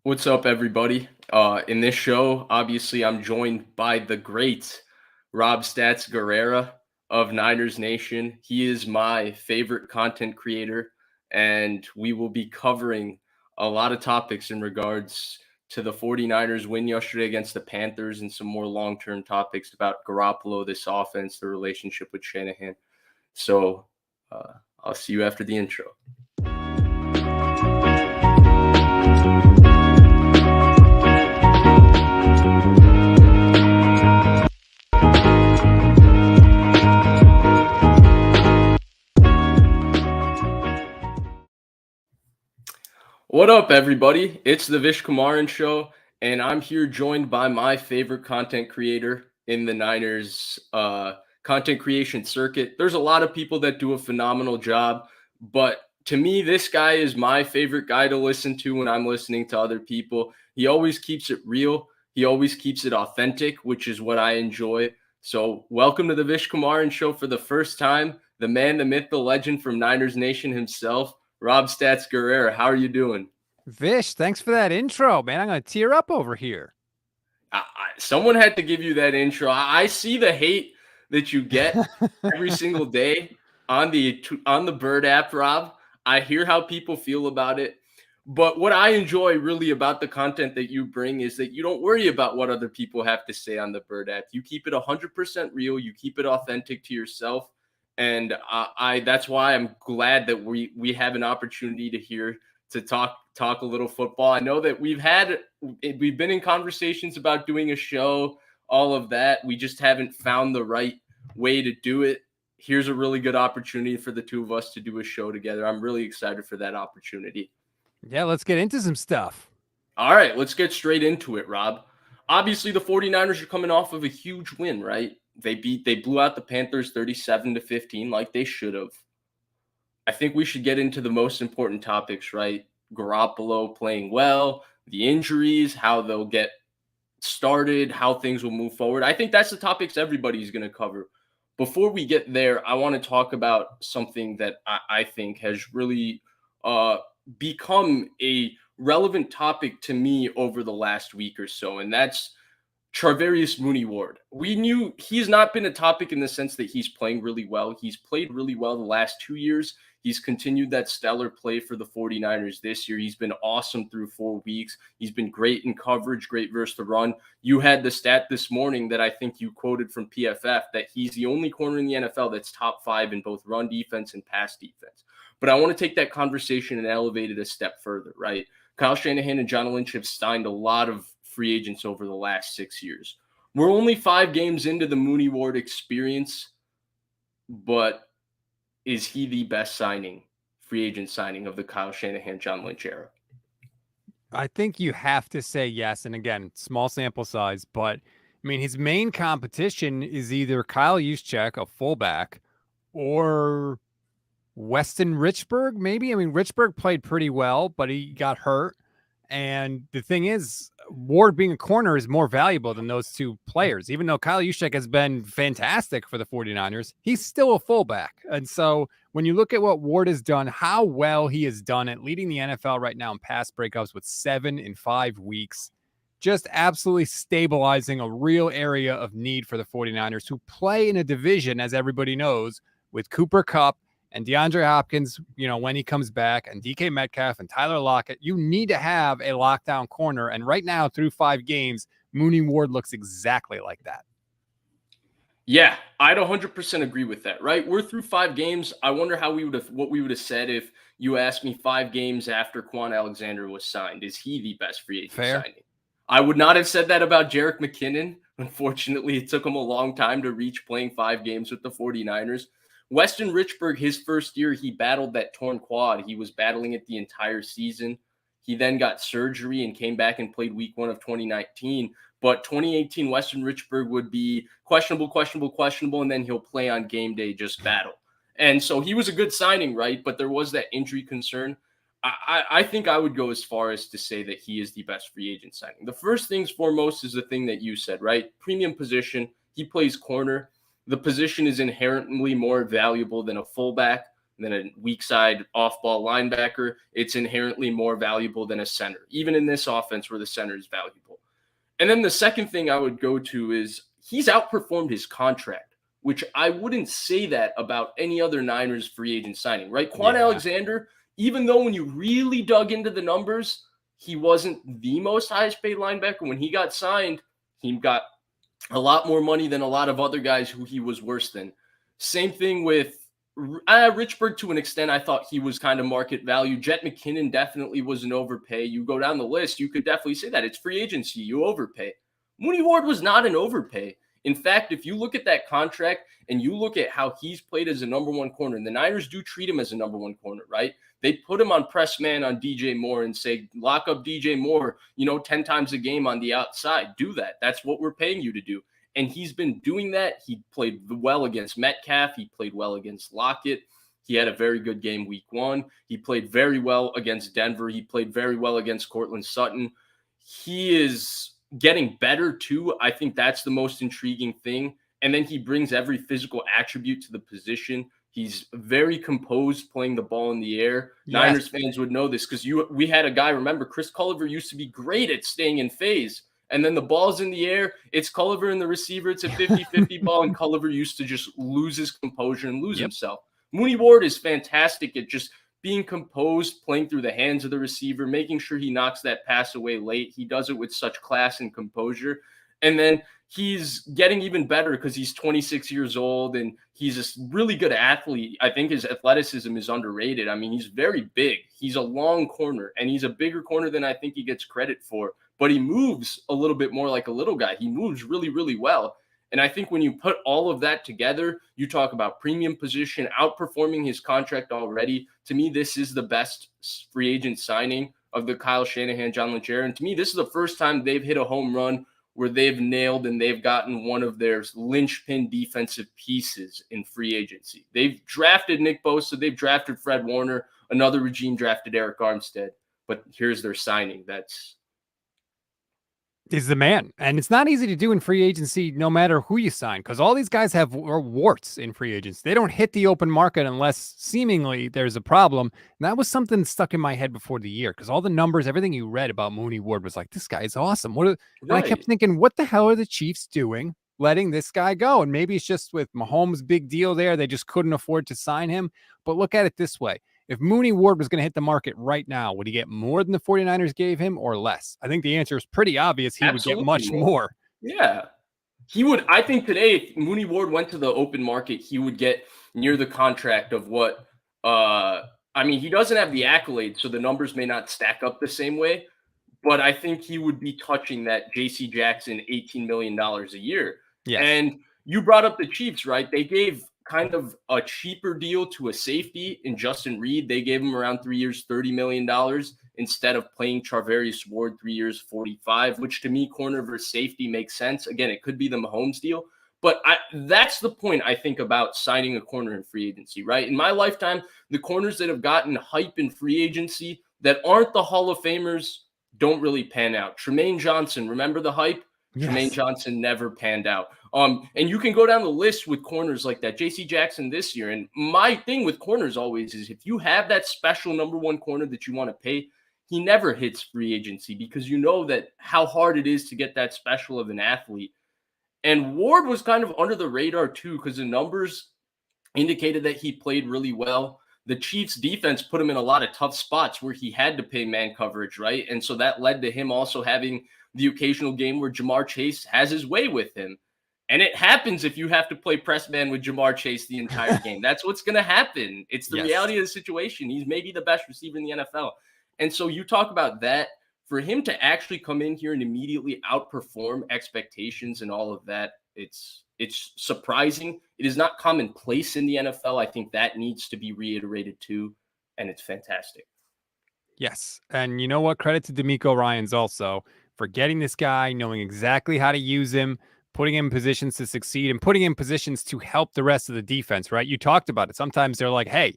What's up, everybody? In this show, obviously, I'm joined by the great Rob Stats Guerrera of Niners Nation. He is my favorite content creator, and we will be covering a lot of topics in regards to the 49ers win yesterday against the Panthers and some more long-term topics about Garoppolo, this offense, the relationship with Shanahan. So uh, I'll see you after the intro. What up, everybody? It's the Vish Kumaran Show, and I'm here joined by my favorite content creator in the Niners content creation circuit. There's a lot of people that do a phenomenal job, but to me, this guy is my favorite guy to listen to when I'm listening to other people. He always keeps it real, he always keeps it authentic, which is what I enjoy. So, welcome to the Vish Kumaran Show for the first time. The man, the myth, the legend from Niners Nation himself. Rob Stats Guerrera, how are you doing? Vish, thanks for that intro, man. I'm going to tear up over here. Someone had to give you that intro. I see the hate that you get every single day on the Bird app, Rob. I hear how people feel about it. But what I enjoy really about the content that you bring is that you don't worry about what other people have to say on the Bird app. You keep it 100% real. You keep it authentic to yourself. And I that's why I'm glad that we have an opportunity to talk a little football. I know that we've been in conversations about doing a show, all of that. We just haven't found the right way to do it. Here's a really good opportunity for the two of us to do a show together. I'm really excited for that opportunity. Yeah, let's get into some stuff. All right, let's get straight into it, Rob. Obviously, the 49ers are coming off of a huge win, right? They blew out the Panthers 37-15 like they should have. I think we should get into the most important topics, right? Garoppolo playing well, the injuries, how they'll get started, how things will move forward. I think that's the topics everybody's going to cover. Before we get there, I want to talk about something that I think has really uh, become a relevant topic to me over the last week or so, and that's Charvarius Mooney Ward. We knew he's not been a topic in the sense that he's playing really well. He's played really well the last 2 years. He's continued that stellar play for the 49ers this year. He's been awesome through 4 weeks. He's been great in coverage, great versus the run. You had the stat this morning that I think you quoted from PFF that he's the only corner in the NFL that's top 5 in both run defense and pass defense. But I want to take that conversation and elevate it a step further, right? Kyle Shanahan and John Lynch have signed a lot of free agents over the last 6 years. We're only 5 games into the Mooney Ward experience, but is he the best free agent signing of the Kyle Shanahan, John Lynch era? I think you have to say yes. And again, small sample size, but I mean, his main competition is either Kyle Juszczyk, a fullback, or Weston Richburg, maybe. I mean, Richburg played pretty well, but he got hurt. And the thing is, Ward being a corner is more valuable than those two players. Even though Kyle Juszczyk has been fantastic for the 49ers, he's still a fullback. And so when you look at what Ward has done, how well he has done it, leading the NFL right now in pass breakups with 7 in 5 weeks, just absolutely stabilizing a real area of need for the 49ers, who play in a division, as everybody knows, with Cooper Kupp and DeAndre Hopkins, when he comes back, and DK Metcalf and Tyler Lockett. You need to have a lockdown corner. And right now, through 5 games, Mooney Ward looks exactly like that. Yeah, I'd 100% agree with that, right? We're through 5 games. I wonder what we would have said if you asked me 5 games after Quan Alexander was signed. Is he the best free agent signing? I would not have said that about Jerick McKinnon. Unfortunately, it took him a long time to reach playing 5 games with the 49ers. Weston Richburg, his first year, he battled that torn quad. He was battling it the entire season. He then got surgery and came back and played week 1 of 2019. But 2018, Weston Richburg would be questionable, and then he'll play on game day, just battle. And so he was a good signing, right? But there was that injury concern. I think I would go as far as to say that he is the best free agent signing. The first things foremost is the thing that you said, right? Premium position. He plays corner. The position is inherently more valuable than a fullback, than a weak side off-ball linebacker, it's inherently more valuable than a center, even in this offense where the center is valuable. And then the second thing I would go to is he's outperformed his contract, which I wouldn't say that about any other Niners free agent signing, right? Quan Alexander, even though when you really dug into the numbers, he wasn't the most highest paid linebacker. When he got signed, he got a lot more money than a lot of other guys who he was worse than. Same thing with Richburg to an extent. I thought he was kind of market value. Jet McKinnon definitely was an overpay. You go down the list, you could definitely say that. It's free agency. You overpay. Mooney Ward was not an overpay. In fact, if you look at that contract and you look at how he's played as a number one corner, and the Niners do treat him as a number one corner, right? They put him on press man on DJ Moore and say, lock up DJ Moore, 10 times a game on the outside. Do that. That's what we're paying you to do. And he's been doing that. He played well against Metcalf. He played well against Lockett. He had a very good game week 1. He played very well against Denver. He played very well against Cortland Sutton. He is getting better too. I think that's the most intriguing thing. And then he brings every physical attribute to the position. He's very composed playing the ball in the air. Yes. Niners fans would know this because we had a guy, remember, Chris Culliver used to be great at staying in phase. And then the ball's in the air. It's Culliver and the receiver. It's a 50-50 ball, and Culliver used to just lose his composure and lose himself. Mooney Ward is fantastic at just being composed, playing through the hands of the receiver, making sure he knocks that pass away late. He does it with such class and composure. And then he's getting even better because he's 26 years old and he's a really good athlete. I think his athleticism is underrated. I mean, he's very big. He's a long corner, and he's a bigger corner than I think he gets credit for. But he moves a little bit more like a little guy. He moves really, really well. And I think when you put all of that together, you talk about premium position, outperforming his contract already. To me, this is the best free agent signing of the Kyle Shanahan, John Lynch era. And to me, this is the first time they've hit a home run where they've nailed and they've gotten one of their linchpin defensive pieces in free agency. They've drafted Nick Bosa. They've drafted Fred Warner. Another regime drafted Eric Armstead. But here's their signing. Is the man. And it's not easy to do in free agency no matter who you sign, because all these guys have warts in free agency. They don't hit the open market unless seemingly there's a problem. And that was something stuck in my head before the year, because all the numbers, everything you read about Mooney Ward was like, this guy is awesome. And I kept thinking, what the hell are the Chiefs doing letting this guy go? And maybe it's just with Mahomes' big deal there. They just couldn't afford to sign him. But look at it this way. If Mooney Ward was going to hit the market right now, would he get more than the 49ers gave him or less? I think the answer is pretty obvious. He would get much more. Yeah. He would. I think today, if Mooney Ward went to the open market, he would get near the contract of what he doesn't have the accolades, so the numbers may not stack up the same way, but I think he would be touching that J.C. Jackson $18 million a year. Yes. And you brought up the Chiefs, right? They gave kind of a cheaper deal to a safety in Justin Reed. They gave him around 3 years, $30 million instead of playing Charvarius Ward 3 years, $45, which to me, corner versus safety makes sense. Again, it could be the Mahomes deal, but that's the point I think about signing a corner in free agency, right? In my lifetime, the corners that have gotten hype in free agency that aren't the Hall of Famers don't really pan out. Tremaine Johnson, remember the hype? Yes. Tremaine Johnson never panned out. And you can go down the list with corners like that. J.C. Jackson this year. And my thing with corners always is if you have that special number one corner that you want to pay, he never hits free agency because you know that how hard it is to get that special of an athlete. And Ward was kind of under the radar too because the numbers indicated that he played really well. The Chiefs defense put him in a lot of tough spots where he had to pay man coverage, right? And so that led to him also having the occasional game where Jamar Chase has his way with him. And it happens if you have to play press man with Jamar Chase the entire game. That's what's going to happen. It's the reality of the situation. He's maybe the best receiver in the NFL. And so you talk about that. For him to actually come in here and immediately outperform expectations and all of that, it's surprising. It is not commonplace in the NFL. I think that needs to be reiterated too. And it's fantastic. Yes. And you know what? Credit to D'Amico Ryans also for getting this guy, knowing exactly how to use him, putting him in positions to succeed and putting him in positions to help the rest of the defense, right? You talked about it. Sometimes they're like, hey,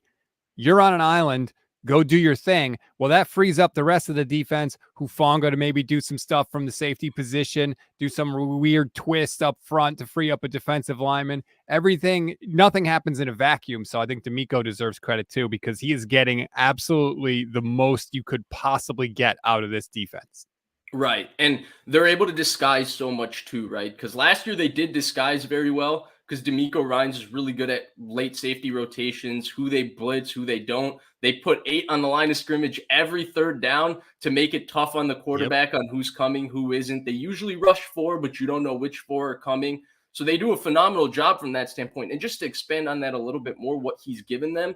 you're on an island. go do your thing. Well, that frees up the rest of the defense, Hufanga to maybe do some stuff from the safety position, do some weird twist up front to free up a defensive lineman. Nothing happens in a vacuum. So I think D'Amico deserves credit too, because he is getting absolutely the most you could possibly get out of this defense. Right. And they're able to disguise so much too, right? Because last year they did disguise very well because D'Amico Ryans is really good at late safety rotations, who they blitz, who they don't. They put 8 on the line of scrimmage every third down to make it tough on the quarterback on who's coming, who isn't. They usually rush 4, but you don't know which 4 are coming. So they do a phenomenal job from that standpoint. And just to expand on that a little bit more, what he's given them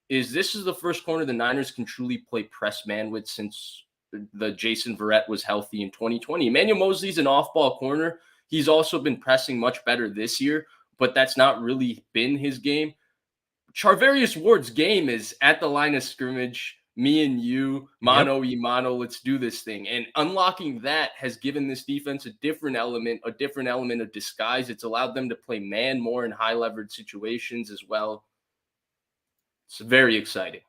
is this is the first corner the Niners can truly play press man with since the Jason Verrett was healthy in 2020. Emmanuel Mosley's an off-ball corner. He's also been pressing much better this year, but that's not really been his game. Charvarius Ward's game is at the line of scrimmage, me and you, mano y mano, let's do this thing. And unlocking that has given this defense a different element of disguise. It's allowed them to play man more in high leverage situations as well. It's very exciting.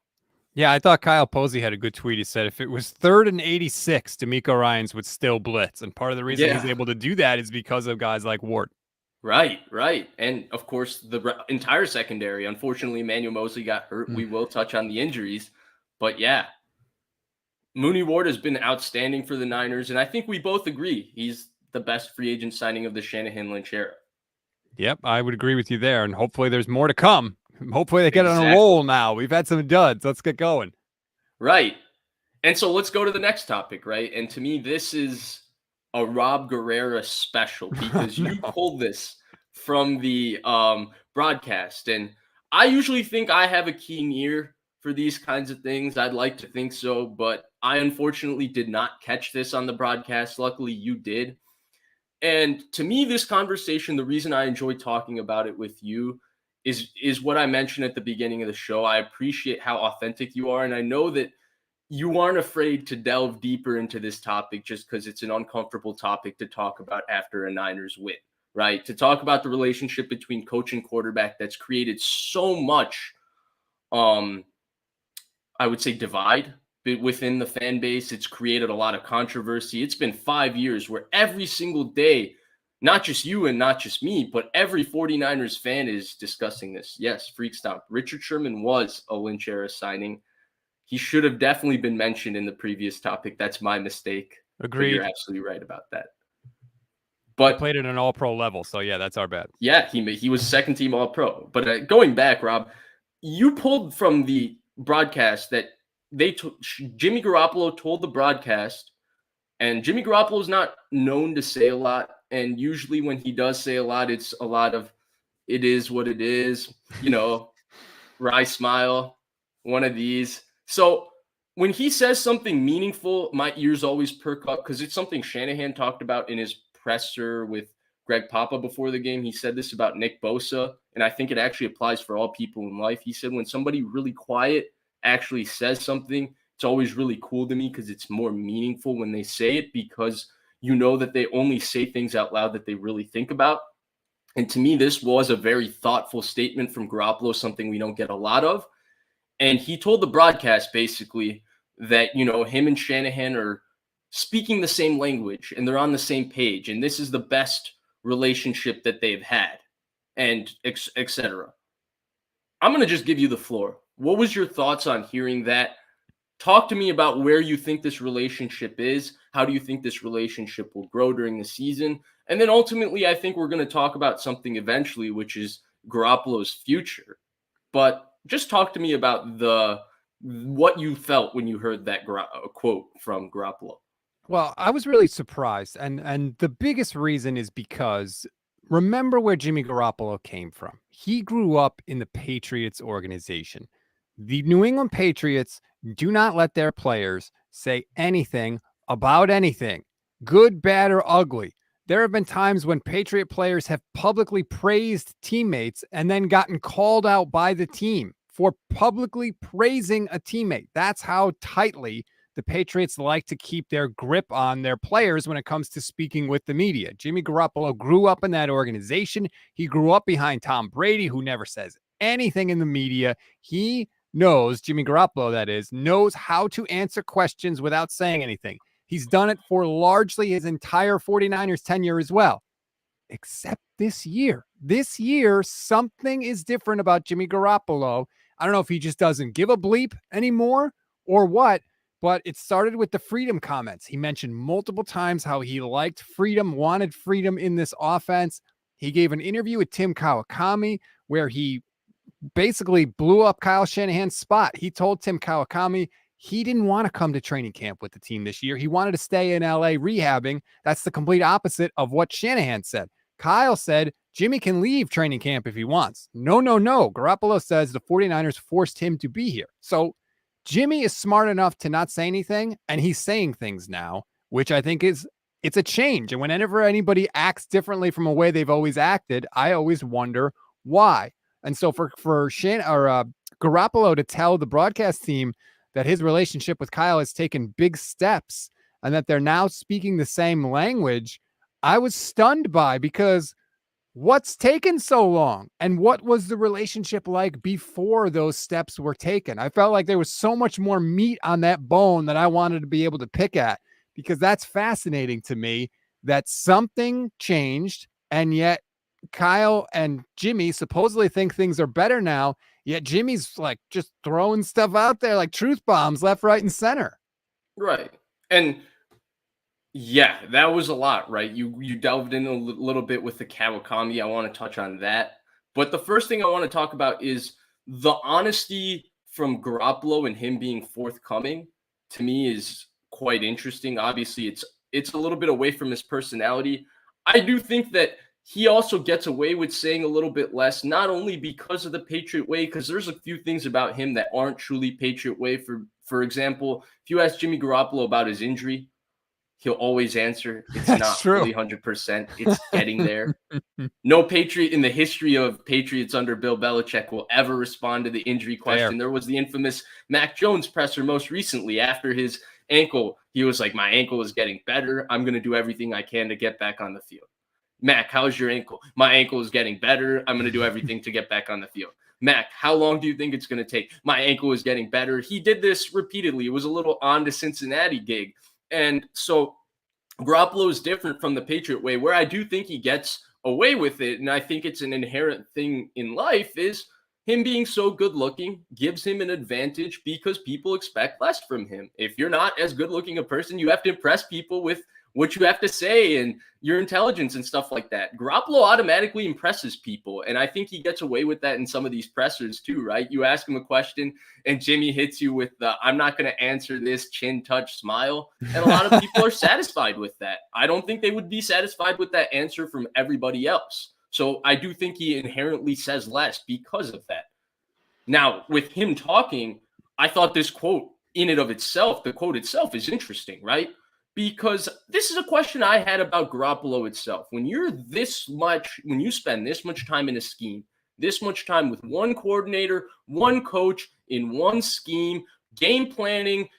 Yeah, I thought Kyle Posey had a good tweet. He said if it was 3rd and 86, D'Amico Ryans would still blitz. And part of the reason he's able to do that is because of guys like Ward. Right. And, of course, the entire secondary. Unfortunately, Emmanuel Mosley got hurt. We will touch on the injuries. But, yeah, Mooney Ward has been outstanding for the Niners. And I think we both agree he's the best free agent signing of the Shanahan Lynch era. Yep, I would agree with you there. And hopefully there's more to come. Hopefully they get on a roll now. We've had some duds. Let's get going. Right. And so let's go to the next topic, right? And to me, this is a Rob Guerrera special because you pulled this from the broadcast. And I usually think I have a keen ear for these kinds of things. I'd like to think so, but I unfortunately did not catch this on the broadcast. Luckily, you did. And to me, this conversation, the reason I enjoy talking about it with you is what I mentioned at the beginning of the show. I appreciate how authentic you are. And I know that you aren't afraid to delve deeper into this topic just because it's an uncomfortable topic to talk about after a Niners win, right? To talk about the relationship between coach and quarterback that's created so much, I would say, divide within the fan base. It's created a lot of controversy. It's been 5 years where every single day, not just you and not just me, but every 49ers fan is discussing this. Yes, freak stomp. Richard Sherman was a Lynch era signing. He should have definitely been mentioned in the previous topic. That's my mistake. Agreed. You're absolutely right about that. But he played at an all-pro level, so yeah, that's our bad. Yeah, he was second team all-pro. But going back, Rob, you pulled from the broadcast that Jimmy Garoppolo told the broadcast, and Jimmy Garoppolo is not known to say a lot. And usually when he does say a lot, it's a lot of it is what it is, wry smile, one of these. So when he says something meaningful, my ears always perk up because it's something Shanahan talked about in his presser with Greg Papa before the game. He said this about Nick Bosa, and I think it actually applies for all people in life. He said when somebody really quiet actually says something, it's always really cool to me because it's more meaningful when they say it because you know that they only say things out loud that they really think about. And to me, this was a very thoughtful statement from Garoppolo, something we don't get a lot of. And he told the broadcast basically that, him and Shanahan are speaking the same language and they're on the same page. And this is the best relationship that they've had and et cetera. I'm going to just give you the floor. What was your thoughts on hearing that? Talk to me about where you think this relationship is. How do you think this relationship will grow during the season? And then ultimately, I think we're going to talk about something eventually, which is Garoppolo's future. But just talk to me about what you felt when you heard that quote from Garoppolo. Well, I was really surprised. And the biggest reason is because remember where Jimmy Garoppolo came from. He grew up in the Patriots organization. The New England Patriots do not let their players say anything about anything, good, bad, or ugly. There have been times when Patriot players have publicly praised teammates and then gotten called out by the team for publicly praising a teammate. That's how tightly the Patriots like to keep their grip on their players when it comes to speaking with the media. Jimmy Garoppolo grew up in that organization. He grew up behind Tom Brady, who never says anything in the media. He Jimmy Garoppolo, that is, knows how to answer questions without saying anything. He's done it for largely his entire 49ers tenure as well, except this year. This year, something is different about Jimmy Garoppolo. I don't know if he just doesn't give a bleep anymore or what, but it started with the freedom comments. He mentioned multiple times how he liked freedom, wanted freedom in this offense. He gave an interview with Tim Kawakami where he basically blew up Kyle Shanahan's spot. He told Tim Kawakami he didn't want to come to training camp with the team this year. He wanted to stay in LA rehabbing. That's the complete opposite of what Shanahan said. Kyle said Jimmy can leave training camp if he wants. No. Garoppolo says the 49ers forced him to be here. So Jimmy is smart enough to not say anything, and he's saying things now, which I think it's a change. And whenever anybody acts differently from a way they've always acted, I always wonder why. And so for Garoppolo to tell the broadcast team that his relationship with Kyle has taken big steps and that they're now speaking the same language, I was stunned by, because what's taken so long? And what was the relationship like before those steps were taken? I felt like there was so much more meat on that bone that I wanted to be able to pick at, because that's fascinating to me that something changed, and yet Kyle and Jimmy supposedly think things are better now, yet Jimmy's like just throwing stuff out there like truth bombs left, right, and center. Right. And yeah, that was a lot, right? You delved in a little bit with the Kawakami. I want to touch on that. But the first thing I want to talk about is the honesty from Garoppolo and him being forthcoming, to me, is quite interesting. Obviously, it's a little bit away from his personality. I do think that he also gets away with saying a little bit less, not only because of the Patriot way, because there's a few things about him that aren't truly Patriot way. For example, if you ask Jimmy Garoppolo about his injury, he'll always answer, it's That's not true. fully 100%. It's getting there. No Patriot in the history of Patriots under Bill Belichick will ever respond to the injury question. There was the infamous Mac Jones presser most recently after his ankle. He was like, my ankle is getting better. I'm going to do everything I can to get back on the field. Mac, how's your ankle? My ankle is getting better. I'm going to do everything to get back on the field. Mac, how long do you think it's going to take? My ankle is getting better. He did this repeatedly. It was a little on to Cincinnati gig. And so Garoppolo is different from the Patriot way, where I do think he gets away with it. And I think it's an inherent thing in life, is him being so good looking gives him an advantage because people expect less from him. If you're not as good looking a person, you have to impress people with what you have to say and your intelligence and stuff like that. Garoppolo automatically impresses people, and I think he gets away with that in some of these pressers too, right? You ask him a question, and Jimmy hits you with the, I'm not going to answer this, chin touch smile, and a lot of people are satisfied with that. I don't think they would be satisfied with that answer from everybody else. So I do think he inherently says less because of that. Now, with him talking, I thought this quote in and of itself, the quote itself is interesting, right? Because this is a question I had about Garoppolo itself. When you spend this much time in a scheme, this much time with one coordinator, one coach in one scheme, game planning,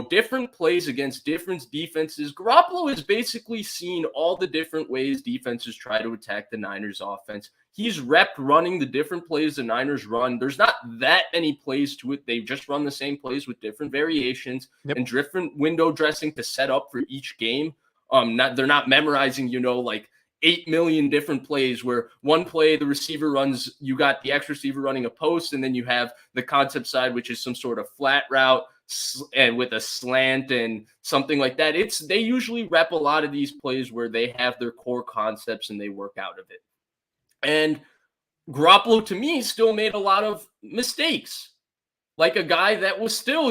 different plays against different defenses, Garoppolo has basically seen all the different ways defenses try to attack the Niners offense. He's repped running the different plays the Niners run. There's not that many plays to it. They just run the same plays with different variations and different window dressing to set up for each game. They're not memorizing, like 8 million different plays where one play the receiver runs, you got the X receiver running a post, and then you have the concept side, which is some sort of flat route and with a slant and something like that. They usually rep a lot of these plays where they have their core concepts and they work out of it. And Garoppolo, to me, still made a lot of mistakes. Like a guy that was still,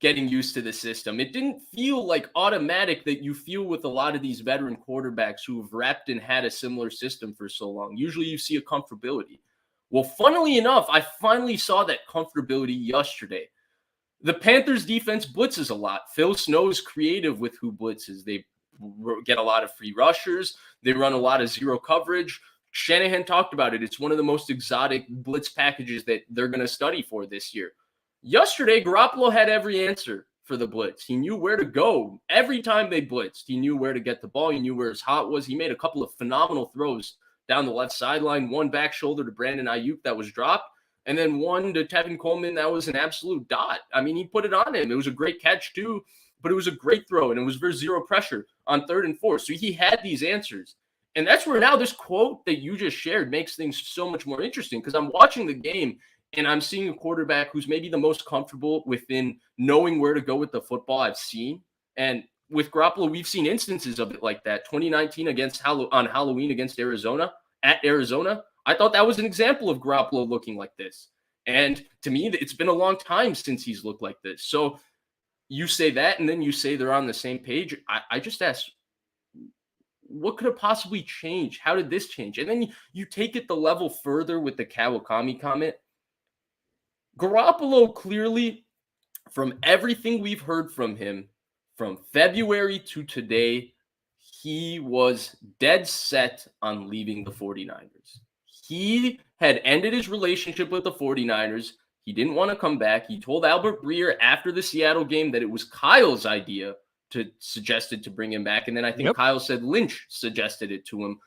getting used to the system. It didn't feel like automatic that you feel with a lot of these veteran quarterbacks who have repped and had a similar system for so long. Usually you see a comfortability. Well, funnily enough, I finally saw that comfortability yesterday. The Panthers defense blitzes a lot. Phil Snow is creative with who blitzes. They get a lot of free rushers. They run a lot of zero coverage. Shanahan talked about it. It's one of the most exotic blitz packages that they're going to study for this year. Yesterday, Garoppolo had every answer for the blitz. He knew where to go. Every time they blitzed, he knew where to get the ball. He knew where his hot was. He made a couple of phenomenal throws down the left sideline, one back shoulder to Brandon Ayuk that was dropped. And then one to Tevin Coleman, that was an absolute dot. I mean, he put it on him. It was a great catch too, but it was a great throw, and it was for zero pressure on 3rd and 4. So he had these answers. And that's where now this quote that you just shared makes things so much more interesting, because I'm watching the game and I'm seeing a quarterback who's maybe the most comfortable within knowing where to go with the football I've seen. And with Garoppolo, we've seen instances of it like that. 2019 on Halloween against Arizona, at Arizona, I thought that was an example of Garoppolo looking like this. And to me, it's been a long time since he's looked like this. So you say that, and then you say they're on the same page. I just ask, what could have possibly changed? How did this change? And then you take it the level further with the Kawakami comment. Garoppolo clearly, from everything we've heard from him from February to today, he was dead set on leaving the 49ers. He had ended his relationship with the 49ers. He didn't want to come back. He told Albert Breer after the Seattle game that it was Kyle's idea suggested to bring him back. And then I think Kyle said Lynch suggested it to him.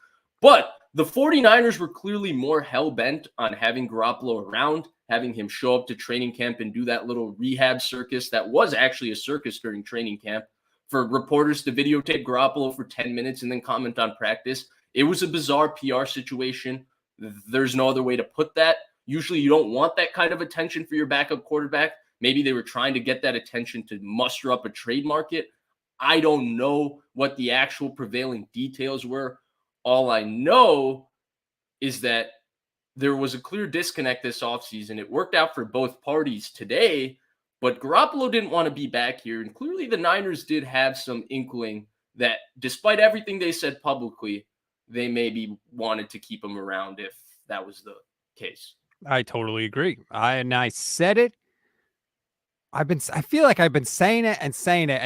But the 49ers were clearly more hell-bent on having Garoppolo around, having him show up to training camp and do that little rehab circus that was actually a circus during training camp, for reporters to videotape Garoppolo for 10 minutes and then comment on practice. It was a bizarre PR situation. There's no other way to put that. Usually you don't want that kind of attention for your backup quarterback. Maybe they were trying to get that attention to muster up a trade market. I don't know what the actual prevailing details were. All I know is that there was a clear disconnect this offseason. It worked out for both parties today, but Garoppolo didn't want to be back here. And clearly the Niners did have some inkling that despite everything they said publicly, they maybe wanted to keep him around if that was the case. I totally agree. I said it. I feel like I've been saying it, and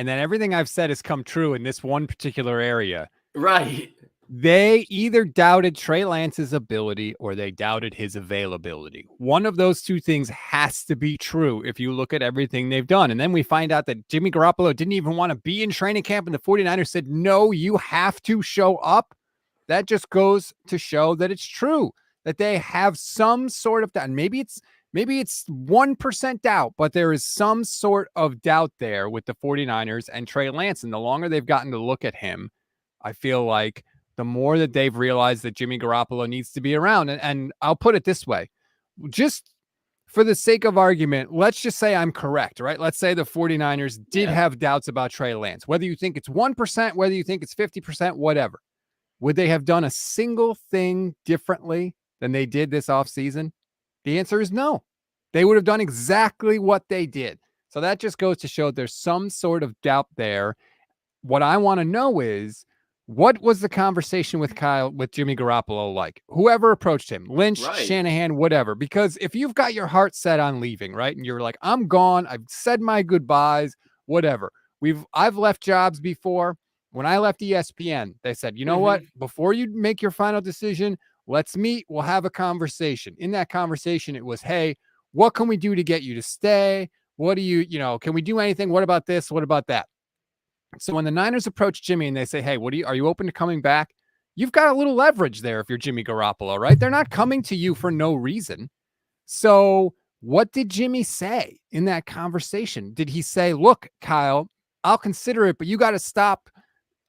then everything I've said has come true in this one particular area. Right. They either doubted Trey Lance's ability or they doubted his availability. One of those two things has to be true if you look at everything they've done. And then we find out that Jimmy Garoppolo didn't even want to be in training camp, and the 49ers said, no, you have to show up. That just goes to show that it's true, that they have some sort of doubt. Maybe it's 1% doubt, but there is some sort of doubt there with the 49ers and Trey Lance. And the longer they've gotten to look at him, I feel like the more that they've realized that Jimmy Garoppolo needs to be around. And I'll put it this way, just for the sake of argument, let's just say I'm correct, right? Let's say the 49ers did have doubts about Trey Lance, whether you think it's 1%, whether you think it's 50%, whatever. Would they have done a single thing differently than they did this offseason? The answer is no. They would have done exactly what they did. So that just goes to show there's some sort of doubt there. What I want to know is, what was the conversation with Jimmy Garoppolo like? Whoever approached him, Lynch, Shanahan, whatever. Because if you've got your heart set on leaving, right, and you're like, I'm gone, I've said my goodbyes, whatever. I've left jobs before. When I left ESPN, they said, you know what? Before you make your final decision, let's meet. We'll have a conversation. In that conversation, it was, hey, what can we do to get you to stay? What do you can we do anything? What about this? What about that? So when the Niners approach Jimmy and they say, hey, are you open to coming back? You've got a little leverage there if you're Jimmy Garoppolo, right? They're not coming to you for no reason. So what did Jimmy say in that conversation? Did he say, look, Kyle, I'll consider it, but you got to stop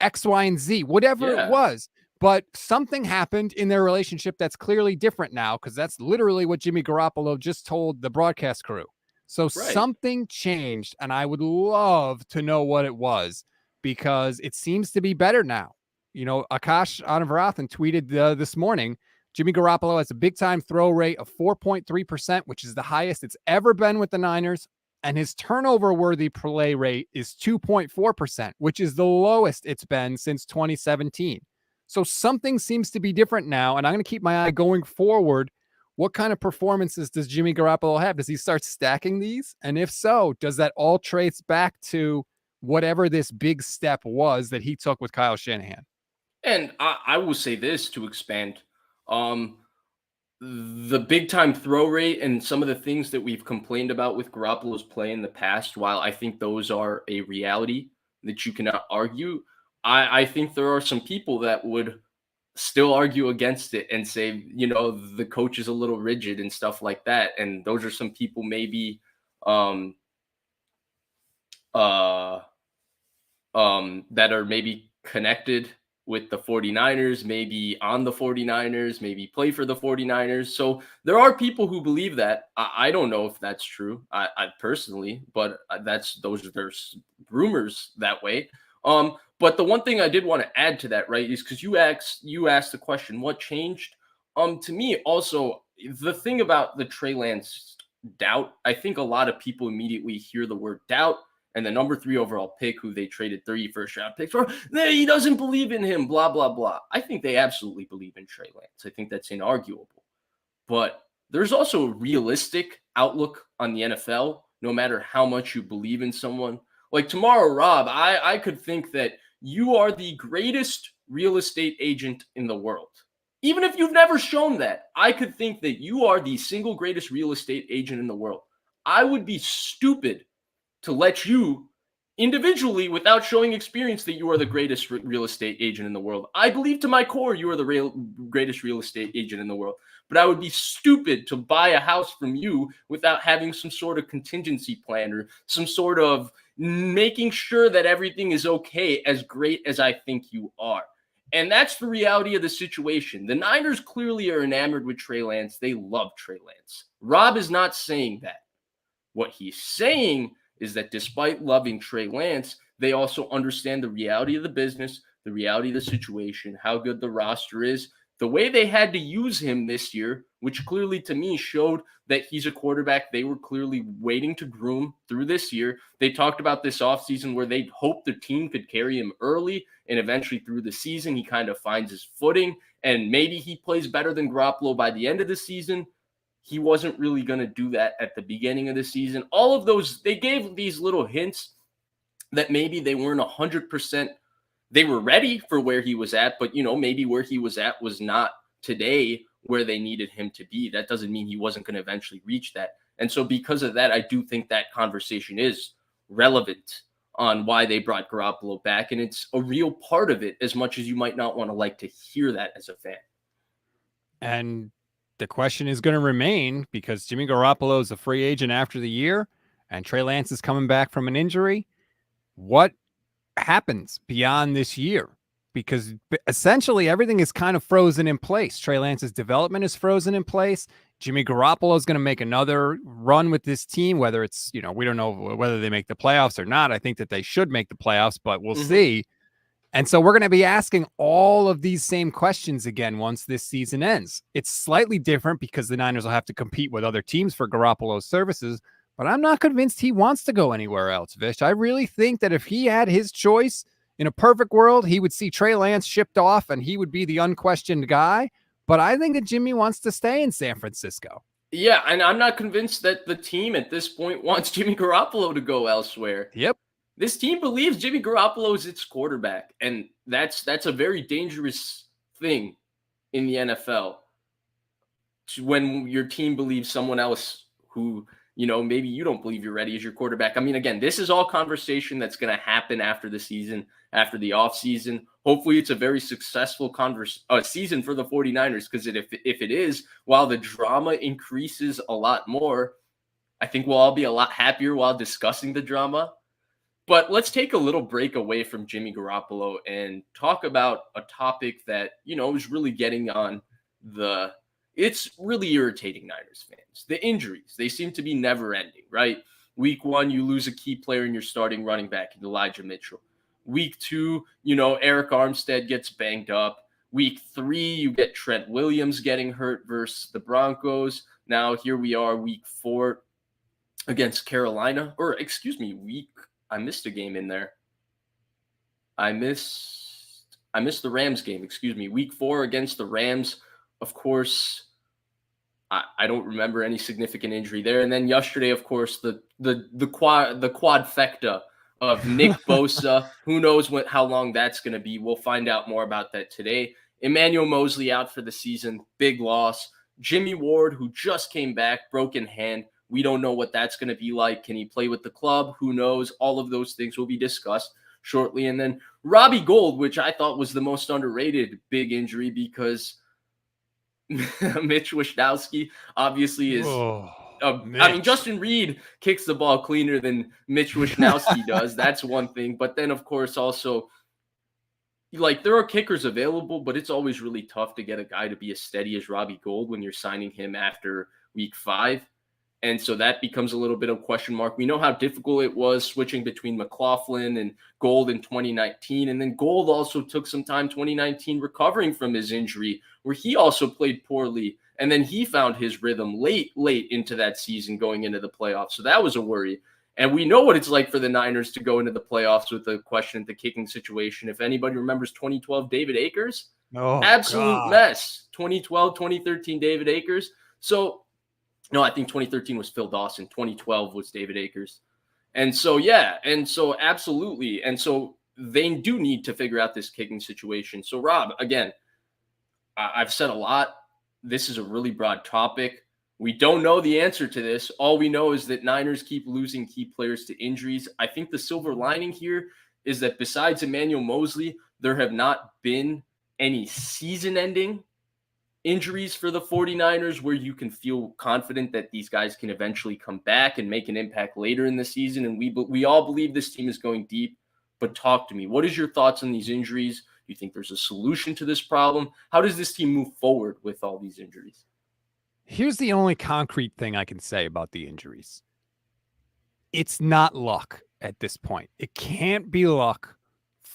X, Y, and Z, whatever it was. But something happened in their relationship that's clearly different now, because that's literally what Jimmy Garoppolo just told the broadcast crew. So something changed, and I would love to know what it was, because it seems to be better now. Akash Anavarathan tweeted this morning, Jimmy Garoppolo has a big-time throw rate of 4.3%, which is the highest it's ever been with the Niners. And his turnover-worthy play rate is 2.4%, which is the lowest it's been since 2017. So something seems to be different now, and I'm going to keep my eye going forward. What kind of performances does Jimmy Garoppolo have? Does he start stacking these? And if so, does that all trace back to whatever this big step was that he took with Kyle Shanahan? And I will say this to expand. The big-time throw rate and some of the things that we've complained about with Garoppolo's play in the past, while I think those are a reality that you cannot argue, I think there are some people that would still argue against it and say, the coach is a little rigid and stuff like that. And those are some people maybe that are maybe connected with the 49ers, maybe on the 49ers, maybe play for the 49ers. So there are people who believe that. I don't know if that's true. I personally, but there's rumors that way. But the one thing I did want to add to that, right, is because you asked the question, what changed? To me, also the thing about the Trey Lance doubt, I think a lot of people immediately hear the word doubt and the number 3 overall pick, who they traded 3 first-round picks for, he doesn't believe in him, blah, blah, blah. I think they absolutely believe in Trey Lance. I think that's inarguable. But there's also a realistic outlook on the NFL, no matter how much you believe in someone. Like tomorrow, Rob, I could think that you are the greatest real estate agent in the world. Even if you've never shown that, I could think that you are the single greatest real estate agent in the world. I would be stupid to let you individually, without showing experience, that you are the greatest real estate agent in the world. I believe to my core you are the greatest real estate agent in the world. But I would be stupid to buy a house from you without having some sort of contingency plan or some sort of making sure that everything is okay, as great as I think you are. And that's the reality of the situation. The Niners clearly are enamored with Trey Lance. They love Trey Lance. Rob is not saying that. What he's saying is that despite loving Trey Lance, they also understand the reality of the business, the reality of the situation, how good the roster is, the way they had to use him this year, which clearly to me showed that he's a quarterback they were clearly waiting to groom through this year. They talked about this offseason where they hoped the team could carry him early, and eventually through the season, he kind of finds his footing, and maybe he plays better than Garoppolo by the end of the season. He wasn't really going to do that at the beginning of the season. All of those, they gave these little hints that maybe they weren't 100%. They were ready for where he was at, but, maybe where he was at was not today where they needed him to be. That doesn't mean he wasn't going to eventually reach that. And so because of that, I do think that conversation is relevant on why they brought Garoppolo back. And it's a real part of it, as much as you might not want to like to hear that as a fan. And the question is going to remain, because Jimmy Garoppolo is a free agent after the year and Trey Lance is coming back from an injury. What happens beyond this year? Because essentially everything is kind of frozen in place. Trey Lance's development is frozen in place. Jimmy Garoppolo is going to make another run with this team, whether it's, we don't know whether they make the playoffs or not. I think that they should make the playoffs, but we'll see. And so we're going to be asking all of these same questions again once this season ends. It's slightly different because the Niners will have to compete with other teams for Garoppolo's services, but I'm not convinced he wants to go anywhere else, Vish. I really think that if he had his choice in a perfect world, he would see Trey Lance shipped off and he would be the unquestioned guy. But I think that Jimmy wants to stay in San Francisco. Yeah, and I'm not convinced that the team at this point wants Jimmy Garoppolo to go elsewhere. Yep. This team believes Jimmy Garoppolo is its quarterback, and that's a very dangerous thing in the NFL. When your team believes someone else who, maybe you don't believe you're ready as your quarterback. I mean, again, this is all conversation that's going to happen after the season, after the offseason. Hopefully it's a very successful season for the 49ers, because if it is, while the drama increases a lot more, I think we'll all be a lot happier while discussing the drama. But let's take a little break away from Jimmy Garoppolo and talk about a topic that, is really getting on it's really irritating Niners fans. The injuries, they seem to be never ending, right? Week 1, you lose a key player in your starting running back in Elijah Mitchell. Week 2, Eric Armstead gets banged up. Week 3, you get Trent Williams getting hurt versus the Broncos. Now here we are, week 4 against Carolina, I missed a game in there. I missed the Rams game, Week 4 against the Rams. Of course, I don't remember any significant injury there. And then yesterday, of course, the quadfecta of Nick Bosa. Who knows how long that's going to be? We'll find out more about that today. Emmanuel Mosley out for the season, big loss. Jimmy Ward, who just came back, broken hand. We don't know what that's going to be like. Can he play with the club? Who knows? All of those things will be discussed. shortly. And then Robbie Gould, which I thought was the most underrated big injury because Mitch Wishnowsky obviously is. Oh, I mean, Justin Reed kicks the ball cleaner than Mitch Wishnowsky does. That's one thing. But then, of course, also, like, there are kickers available, but it's always really tough to get a guy to be as steady as Robbie Gould when you're signing him after week 5. And so that becomes a little bit of a question mark. We know how difficult it was switching between McLaughlin and Gould in 2019. And then Gould also took some time 2019 recovering from his injury, where he also played poorly. And then he found his rhythm late into that season going into the playoffs. So that was a worry. And we know what it's like for the Niners to go into the playoffs with a question at the kicking situation. If anybody remembers 2012 David Akers, absolute mess. 2012, 2013 David Akers. So, no, I think 2013 was Phil Dawson. 2012 was David Akers. And so, yeah. And so, absolutely. And so, they do need to figure out this kicking situation. So, Rob, again, I've said a lot. This is a really broad topic. We don't know the answer to this. All we know is that Niners keep losing key players to injuries. I think the silver lining here is that besides Emmanuel Moseley, there have not been any season-ending injuries for the 49ers where you can feel confident that these guys can eventually come back and make an impact later in the season. And we all believe this team is going deep. But talk to me. What is your thoughts on these injuries? Do you think there's a solution to this problem? How does this team move forward with all these injuries? Here's the only concrete thing I can say about the injuries. It's not luck at this point. It can't be luck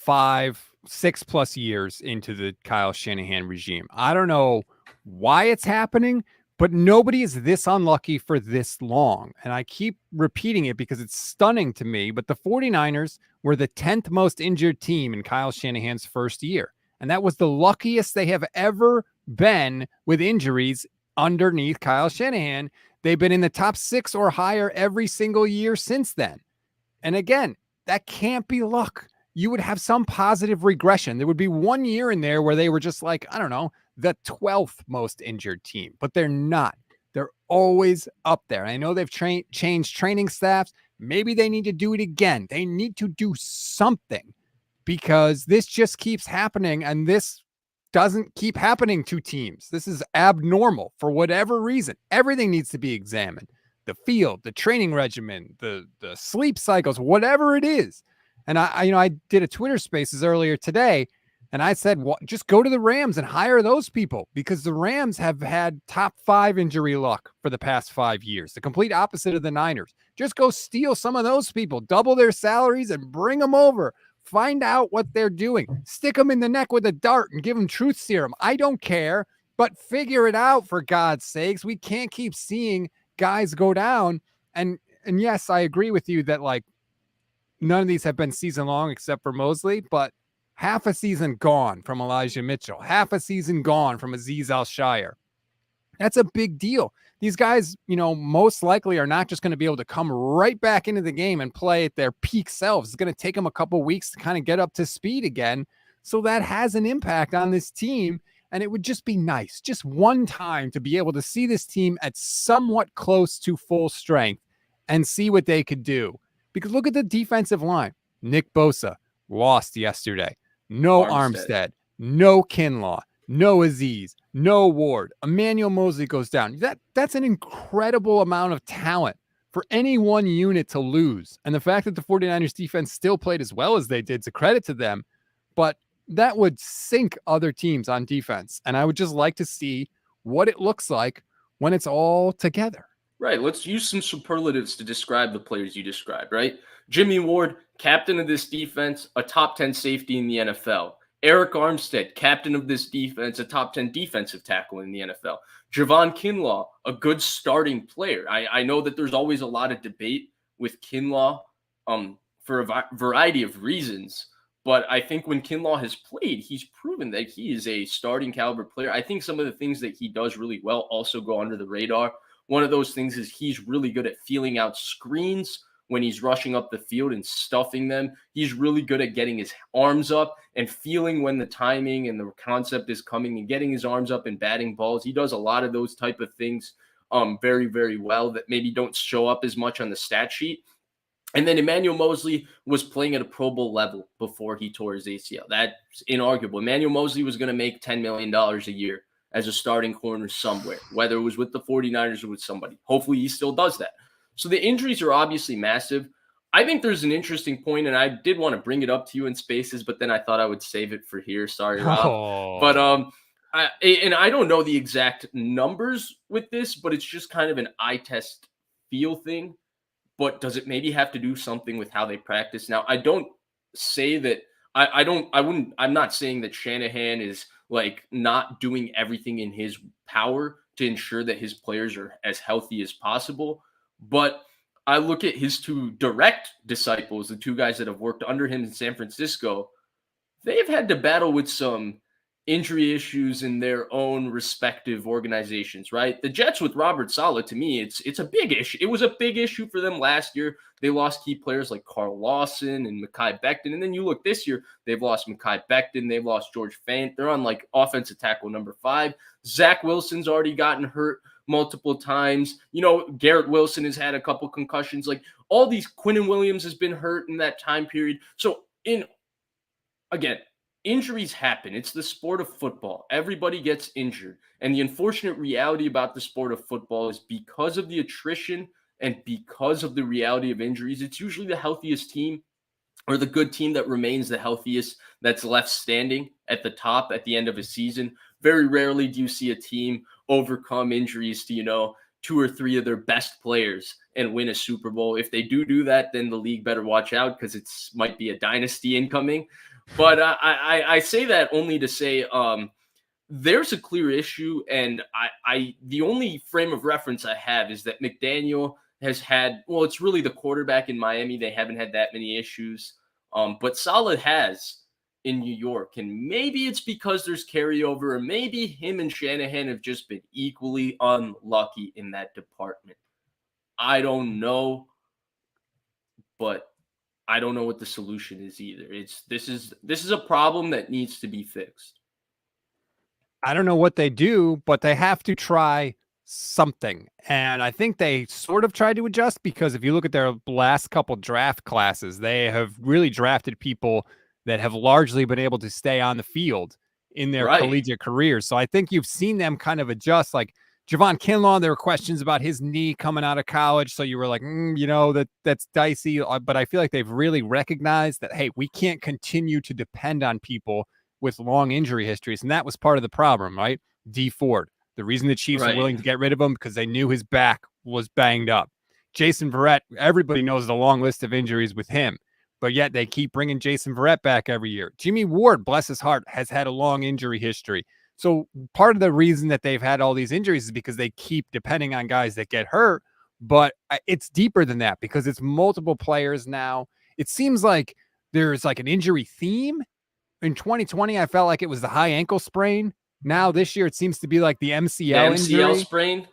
6+ years into the Kyle Shanahan regime. I don't know why it's happening, but nobody is this unlucky for this long. And I keep repeating it because it's stunning to me, but the 49ers were the 10th most injured team in Kyle Shanahan's first year. And that was the luckiest they have ever been with injuries underneath Kyle Shanahan. They've been in the top 6 or higher every single year since then. And again, that can't be luck. You would have some positive regression. There would be one year in there where they were just like, I don't know, the 12th most injured team, but they're not. They're always up there. I know they've changed training staffs. Maybe they need to do it again. They need to do something because this just keeps happening, and this doesn't keep happening to teams. This is abnormal for whatever reason. Everything needs to be examined. The field, the training regimen, the sleep cycles, whatever it is. And I did a Twitter Spaces earlier today, and I said, well, just go to the Rams and hire those people because the Rams have had top 5 injury luck for the past 5 years. The complete opposite of the Niners. Just go steal some of those people, double their salaries, and bring them over. Find out what they're doing. Stick them in the neck with a dart and give them truth serum. I don't care, but figure it out for God's sakes. We can't keep seeing guys go down. And yes, I agree with you that like none of these have been season long except for Moseley, but half a season gone from Elijah Mitchell, half a season gone from Azeez Al-Shire. That's a big deal. These guys, most likely are not just going to be able to come right back into the game and play at their peak selves. It's going to take them a couple weeks to kind of get up to speed again. So that has an impact on this team. And it would just be nice, just one time to be able to see this team at somewhat close to full strength and see what they could do. Because look at the defensive line. Nick Bosa lost yesterday. No Armstead, no Kinlaw, no Azeez, no Ward. Emmanuel Moseley goes down. That's an incredible amount of talent for any one unit to lose. And the fact that the 49ers defense still played as well as they did, to credit to them, but that would sink other teams on defense. And I would just like to see what it looks like when it's all together. Right. Let's use some superlatives to describe the players you described, right? Jimmy Ward, captain of this defense, a top 10 safety in the NFL. Eric Armstead, captain of this defense, a top 10 defensive tackle in the NFL. Javon Kinlaw, a good starting player. I know that there's always a lot of debate with Kinlaw for a variety of reasons. But I think when Kinlaw has played, he's proven that he is a starting caliber player. I think some of the things that he does really well also go under the radar. One of those things is he's really good at feeling out screens when he's rushing up the field and stuffing them. He's really good at getting his arms up and feeling when the timing and the concept is coming and getting his arms up and batting balls. He does a lot of those type of things very, very well that maybe don't show up as much on the stat sheet. And then Emmanuel Mosley was playing at a Pro Bowl level before he tore his ACL. That's inarguable. Emmanuel Mosley was going to make $10 million a year as a starting corner somewhere, whether it was with the 49ers or with somebody. Hopefully he still does that. So the injuries are obviously massive. I think there's an interesting point, and I did want to bring it up to you in Spaces, but then I thought I would save it for here. Sorry, Rob. But I don't know the exact numbers with this, but it's just kind of an eye test feel thing. But does it maybe have to do something with how they practice? Now, I don't say that I'm not saying that Shanahan is like not doing everything in his power to ensure that his players are as healthy as possible. But I look at his two direct disciples, the two guys that have worked under him in San Francisco. They've had to battle with some injury issues in their own respective organizations, right? The Jets with Robert Saleh, to me, it's a big issue. It was a big issue for them last year. They lost key players like Carl Lawson and Mekhi Becton. And then you look this year, they've lost Mekhi Becton. They've lost George Fant. They're on like offensive tackle number 5. Zach Wilson's already gotten hurt multiple times. You know, Garrett Wilson has had a couple concussions. Like all these, Quinnen Williams has been hurt in that time period. So again, injuries happen. It's the sport of football. Everybody gets injured. And the unfortunate reality about the sport of football is because of the attrition and because of the reality of injuries, it's usually the healthiest team or the good team that remains the healthiest that's left standing at the top at the end of a season. Very rarely do you see a team overcome injuries to, 2 or 3 of their best players and win a Super Bowl. If they do that, then the league better watch out because it might be a dynasty incoming. But I say that only to say there's a clear issue, and the only frame of reference I have is that McDaniel has had, well, it's really the quarterback in Miami. They haven't had that many issues, but Saleh has in New York, and maybe it's because there's carryover, or maybe him and Shanahan have just been equally unlucky in that department. I don't know, but I don't know what the solution is either. This is a problem that needs to be fixed. I don't know what they do, but they have to try something. And I think they sort of tried to adjust because if you look at their last couple draft classes, they have really drafted people that have largely been able to stay on the field in their collegiate careers. So I think you've seen them kind of adjust. Like Javon Kinlaw, there were questions about his knee coming out of college. So you were like, that's dicey. But I feel like they've really recognized that, hey, we can't continue to depend on people with long injury histories. And that was part of the problem, right? D Ford. The reason the Chiefs were willing to get rid of him because they knew his back was banged up. Jason Verrett, everybody knows the long list of injuries with him, but yet they keep bringing Jason Verrett back every year. Jimmy Ward, bless his heart, has had a long injury history. So part of the reason that they've had all these injuries is because they keep depending on guys that get hurt, but it's deeper than that because it's multiple players now. It seems like there's like an injury theme. In 2020, I felt like it was the high ankle sprain. Now this year, it seems to be like the MCL injury. Sprain.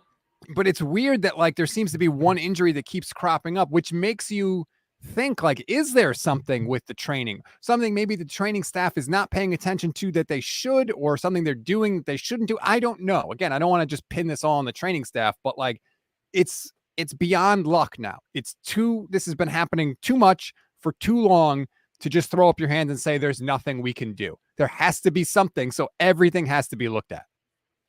But it's weird that like there seems to be one injury that keeps cropping up, which makes you think like, is there something with the training? Something maybe the training staff is not paying attention to that they should, or something they're doing that they shouldn't do. I don't know. Again, I don't want to just pin this all on the training staff, but like it's beyond luck now. This has been happening too much for too long to just throw up your hands and say there's nothing we can do. There has to be something, so everything has to be looked at.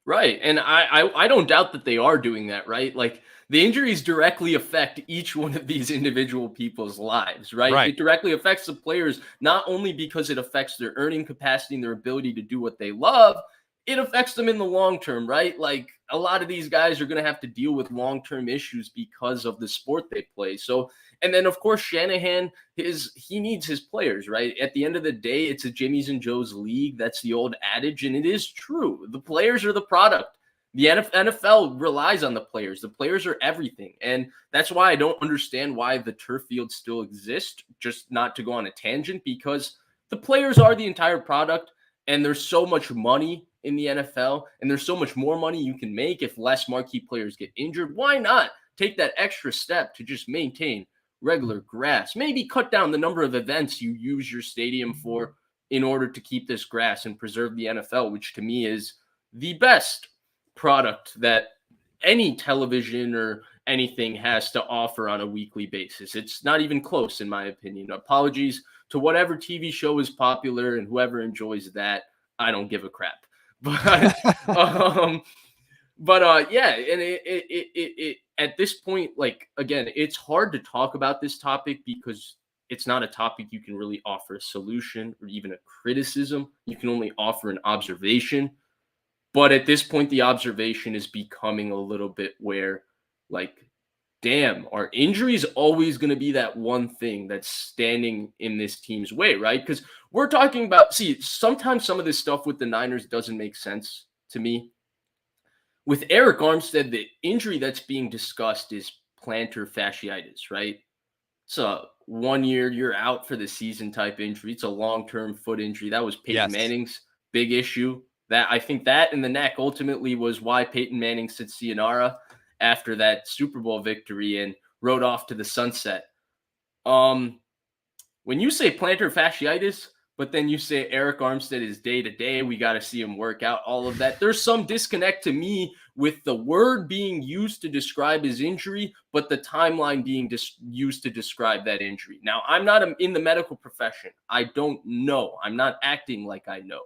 Right, and I don't doubt that they are doing that, right? Like the injuries directly affect each one of these individual people's lives, right? It directly affects the players, not only because it affects their earning capacity and their ability to do what they love, it affects them in the long term, right? Like a lot of these guys are going to have to deal with long-term issues because of the sport they play. So, and then of course, Shanahan, he needs his players, right? At the end of the day, it's a Jimmy's and Joe's league. That's the old adage. And it is true. The players are the product. The NFL relies on the players. The players are everything. And that's why I don't understand why the turf fields still exist, just not to go on a tangent, because the players are the entire product. And there's so much money in the NFL, and there's so much more money you can make if less marquee players get injured. Why not take that extra step to just maintain regular grass? Maybe cut down the number of events you use your stadium for in order to keep this grass and preserve the NFL, which to me is the best product that any television or anything has to offer on a weekly basis. It's not even close, in my opinion. Apologies to whatever TV show is popular and whoever enjoys that. I don't give a crap. But yeah, and it at this point, like, again, it's hard to talk about this topic because it's not a topic you can really offer a solution or even a criticism. You can only offer an observation. But at this point, the observation is becoming a little bit where, like, damn, are injuries always going to be that one thing that's standing in this team's way, right? Because we're talking about, sometimes some of this stuff with the Niners doesn't make sense to me. With Eric Armstead, the injury that's being discussed is plantar fasciitis, right? It's a 1 year, you're out for the season type injury. It's a long-term foot injury. That was Peyton Manning's big issue. That I think that and the neck ultimately was why Peyton Manning said sayonara after that Super Bowl victory and rode off to the sunset. When you say plantar fasciitis, but then you say Eric Armstead is day-to-day, we got to see him work out, all of that. There's some disconnect to me with the word being used to describe his injury, but the timeline being used to describe that injury. Now, I'm not in the medical profession. I don't know. I'm not acting like I know.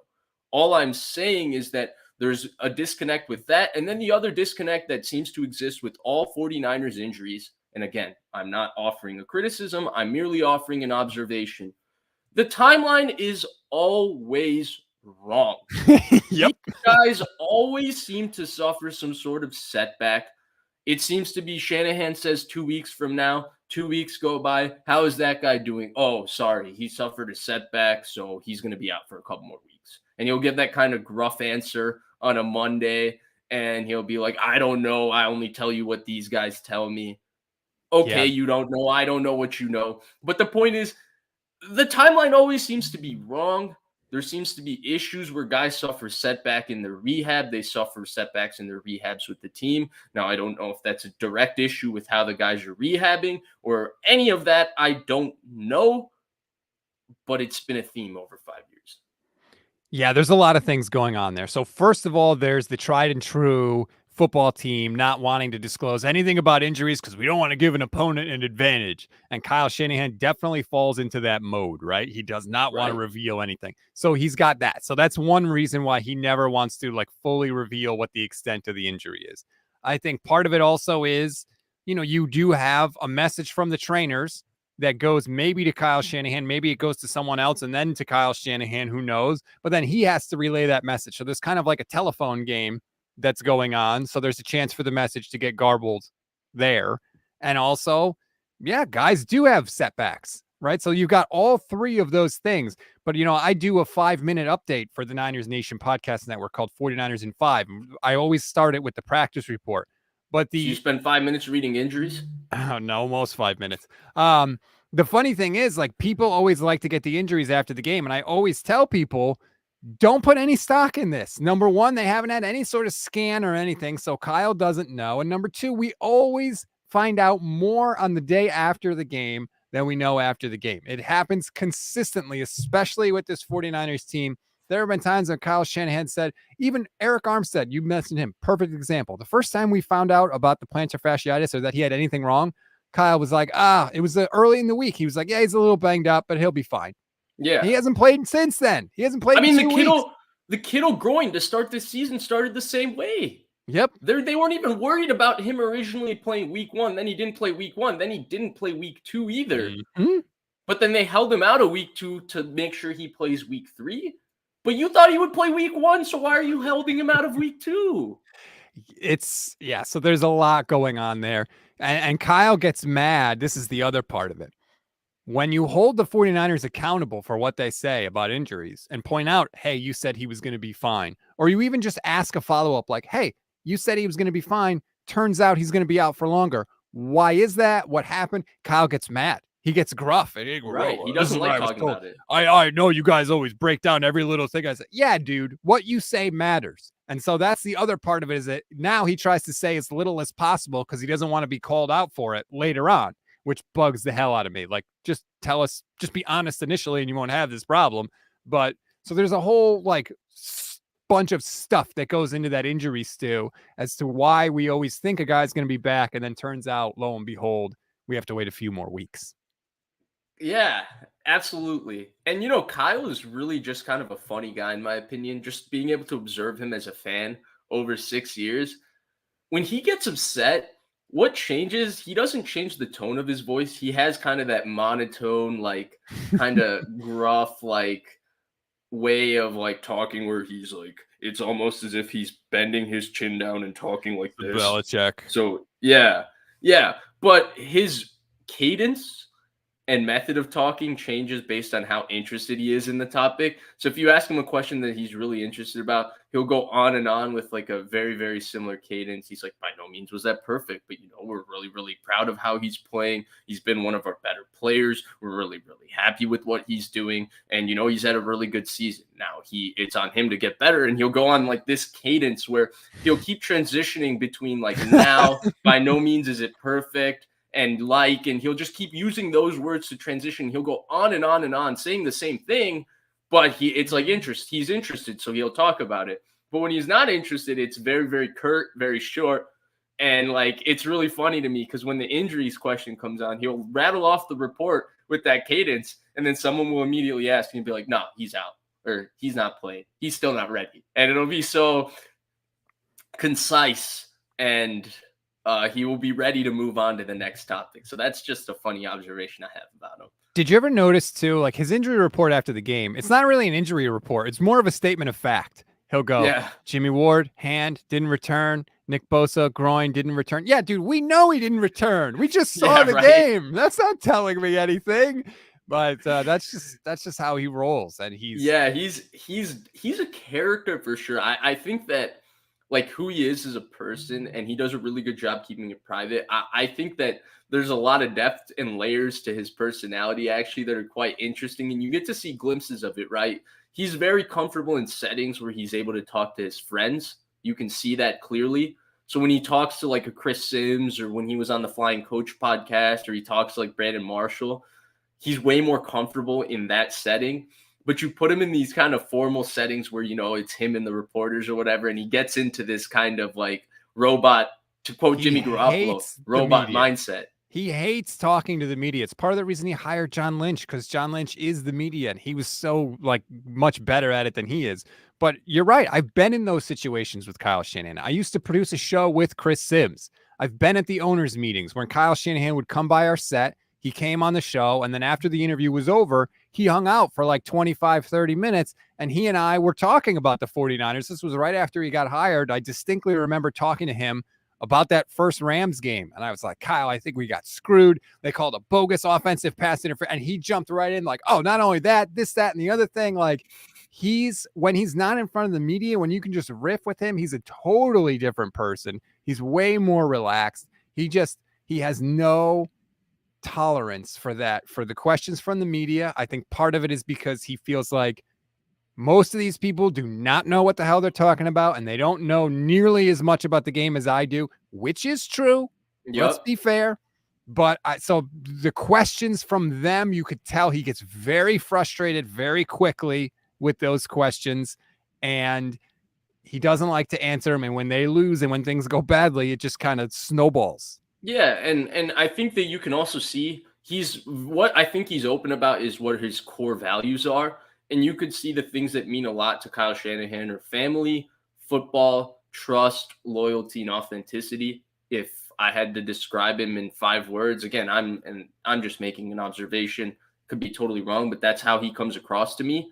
All I'm saying is that there's a disconnect with that. And then the other disconnect that seems to exist with all 49ers injuries. And again, I'm not offering a criticism. I'm merely offering an observation. The timeline is always wrong. Yep. These guys always seem to suffer some sort of setback. It seems to be Shanahan says 2 weeks from now, 2 weeks go by. How is that guy doing? Oh, sorry. He suffered a setback, so he's going to be out for a couple more weeks. And he'll give that kind of gruff answer on a Monday, and he'll be like, I don't know. I only tell you what these guys tell me. Okay, you don't know. I don't know what you know. But the point is, the timeline always seems to be wrong. There seems to be issues where guys suffer setback in their rehab. They suffer setbacks in their rehabs with the team. Now, I don't know if that's a direct issue with how the guys are rehabbing or any of that. I don't know, but it's been a theme over 5 years. Yeah, there's a lot of things going on there. So first of all, there's the tried and true football team not wanting to disclose anything about injuries because we don't want to give an opponent an advantage. And Kyle Shanahan definitely falls into that mode, right? He does not want to reveal anything. So he's got that. So that's one reason why he never wants to like fully reveal what the extent of the injury is. I think part of it also is, you know, you do have a message from the trainers that goes maybe to Kyle Shanahan, maybe it goes to someone else and then to Kyle Shanahan, who knows, but then he has to relay that message. So there's kind of like a telephone game that's going on. So there's a chance for the message to get garbled there. And also, yeah, guys do have setbacks, right? So you've got all three of those things. But, you know, I do a 5-minute update for the Niners Nation podcast network called 49ers in 5. I always start it with the practice report. But So you spend 5 minutes reading injuries? Oh, no, almost 5 minutes. The funny thing is, like, people always like to get the injuries after the game. And I always tell people, don't put any stock in this. Number one, they haven't had any sort of scan or anything. So Kyle doesn't know. And number two, we always find out more on the day after the game than we know after the game. It happens consistently, especially with this 49ers team. There have been times when Kyle Shanahan said, even Eric Armstead, you mentioned him, perfect example. The first time we found out about the plantar fasciitis or that he had anything wrong, Kyle was like, it was early in the week. He was like, yeah, he's a little banged up, but he'll be fine. Yeah. He hasn't played since then. He hasn't played. I mean, the Kittle groin to start this season started the same way. Yep. They weren't even worried about him originally playing week 1. Then he didn't play week 1. Then he didn't play week 2 either. Mm-hmm. But then they held him out of week 2 to make sure he plays week 3. But you thought he would play week 1, so why are you holding him out of week 2? So there's a lot going on there. And Kyle gets mad. This is the other part of it. When you hold the 49ers accountable for what they say about injuries and point out, hey, you said he was going to be fine. Or you even just ask a follow-up like, hey, you said he was going to be fine. Turns out he's going to be out for longer. Why is that? What happened? Kyle gets mad. He gets gruff. He doesn't like talking about it. I know you guys always break down every little thing I say. Yeah, dude, what you say matters. And so that's the other part of it, is that now he tries to say as little as possible because he doesn't want to be called out for it later on, which bugs the hell out of me. Like, just tell us, just be honest initially and you won't have this problem. But so there's a whole like bunch of stuff that goes into that injury stew as to why we always think a guy's going to be back. And then turns out, lo and behold, we have to wait a few more weeks. Yeah, absolutely. And Kyle is really just kind of a funny guy in my opinion. Just being able to observe him as a fan over 6 years. When he gets upset, what changes? He doesn't change the tone of his voice. He has kind of that monotone, like kind of gruff, like way of like talking where he's like, it's almost as if he's bending his chin down and talking like this. Belichick. So yeah. But his cadence and method of talking changes based on how interested he is in the topic. So if you ask him a question that he's really interested about, he'll go on and on with like a very, very similar cadence. He's like, by no means was that perfect, but we're really, really proud of how he's playing. He's been one of our better players. We're really, really happy with what he's doing. And he's had a really good season. Now it's on him to get better. And he'll go on like this cadence where he'll keep transitioning between like now, by no means is it perfect, and he'll just keep using those words to transition. He'll go on and on and on saying the same thing, but it's like he's interested, so he'll talk about it. But when he's not interested, it's very, very curt, very short. And like, it's really funny to me because when the injuries question comes on, he'll rattle off the report with that cadence, and then someone will immediately ask and be like, no, he's out, or he's not playing. He's still not ready. And it'll be so concise, and he will be ready to move on to the next topic. So that's just a funny observation I have about him. Did you ever notice too, like his injury report after the game? It's not really an injury report. It's more of a statement of fact. He'll go, yeah. Jimmy Ward, hand, didn't return. Nick Bosa, groin, didn't return. Yeah, dude, we know he didn't return. We just saw the game. That's not telling me anything. But that's just how he rolls. And he's a character for sure. I think that like who he is as a person, and he does a really good job keeping it private. I think that there's a lot of depth and layers to his personality actually that are quite interesting, and you get to see glimpses of it, right? He's very comfortable in settings where he's able to talk to his friends. You can see that clearly. So when he talks to like a Chris Sims, or when he was on the Flying Coach podcast, or he talks to like Brandon Marshall, he's way more comfortable in that setting. But you put him in these kind of formal settings where, it's him and the reporters or whatever, and he gets into this kind of like robot, to quote Jimmy Garoppolo, robot mindset. He hates talking to the media. It's part of the reason he hired John Lynch, because John Lynch is the media, and he was so like much better at it than he is. But you're right. I've been in those situations with Kyle Shanahan. I used to produce a show with Chris Sims. I've been at the owners' meetings when Kyle Shanahan would come by our set. He came on the show, and then after the interview was over, he hung out for like 25, 30 minutes, and he and I were talking about the 49ers. This was right after he got hired. I distinctly remember talking to him about that first Rams game, and I was like, Kyle, I think we got screwed. They called a bogus offensive pass interference, and he jumped right in like, oh, not only that, this, that, and the other thing. Like, when he's not in front of the media, when you can just riff with him, he's a totally different person. He's way more relaxed. He has no tolerance for the questions from the media. I think part of it is because he feels like most of these people do not know what the hell they're talking about, and they don't know nearly as much about the game as I do, which is true. Yep. Let's be fair. But so the questions from them, you could tell he gets very frustrated very quickly with those questions, and he doesn't like to answer them. And when they lose and when things go badly, it just kind of snowballs. Yeah, and I think that you can also see what I think he's open about is what his core values are. And you could see the things that mean a lot to Kyle Shanahan are family, football, trust, loyalty, and authenticity. If I had to describe him in 5 words, again, I'm just making an observation, could be totally wrong, but that's how he comes across to me.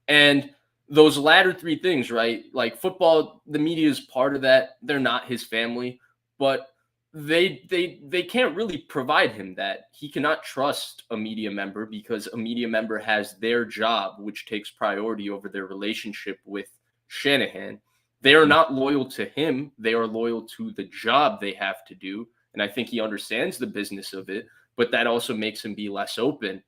And those latter 3 things, right? Like football, the media is part of that. They're not his family, but they can't really provide him that. He cannot trust a media member because a media member has their job, which takes priority over their relationship with Shanahan. They are not loyal to him. They are loyal to the job they have to do. And I think he understands the business of it, but that also makes him be less open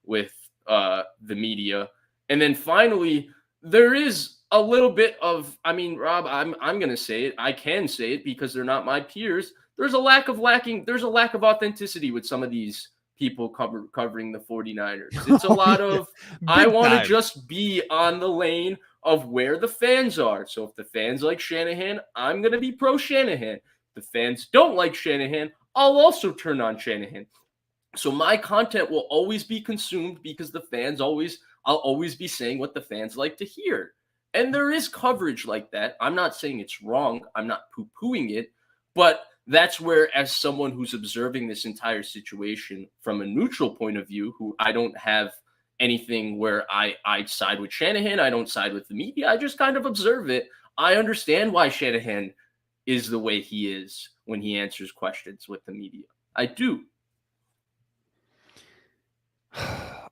with the media. And then finally, there is a little bit of, Rob, I'm going to say it. I can say it because they're not my peers. There's a lack of authenticity with some of these people covering the 49ers. It's a lot of, I want to just be on the lane of where the fans are. So if the fans like Shanahan, I'm going to be pro Shanahan. If the fans don't like Shanahan, I'll also turn on Shanahan. So my content will always be consumed because I'll always be saying what the fans like to hear. And there is coverage like that. I'm not saying it's wrong. I'm not poo-pooing it, but that's where, as someone who's observing this entire situation from a neutral point of view, who I don't have anything where I side with Shanahan, I don't side with the media, I just kind of observe it. I understand why Shanahan is the way he is when he answers questions with the media. I do.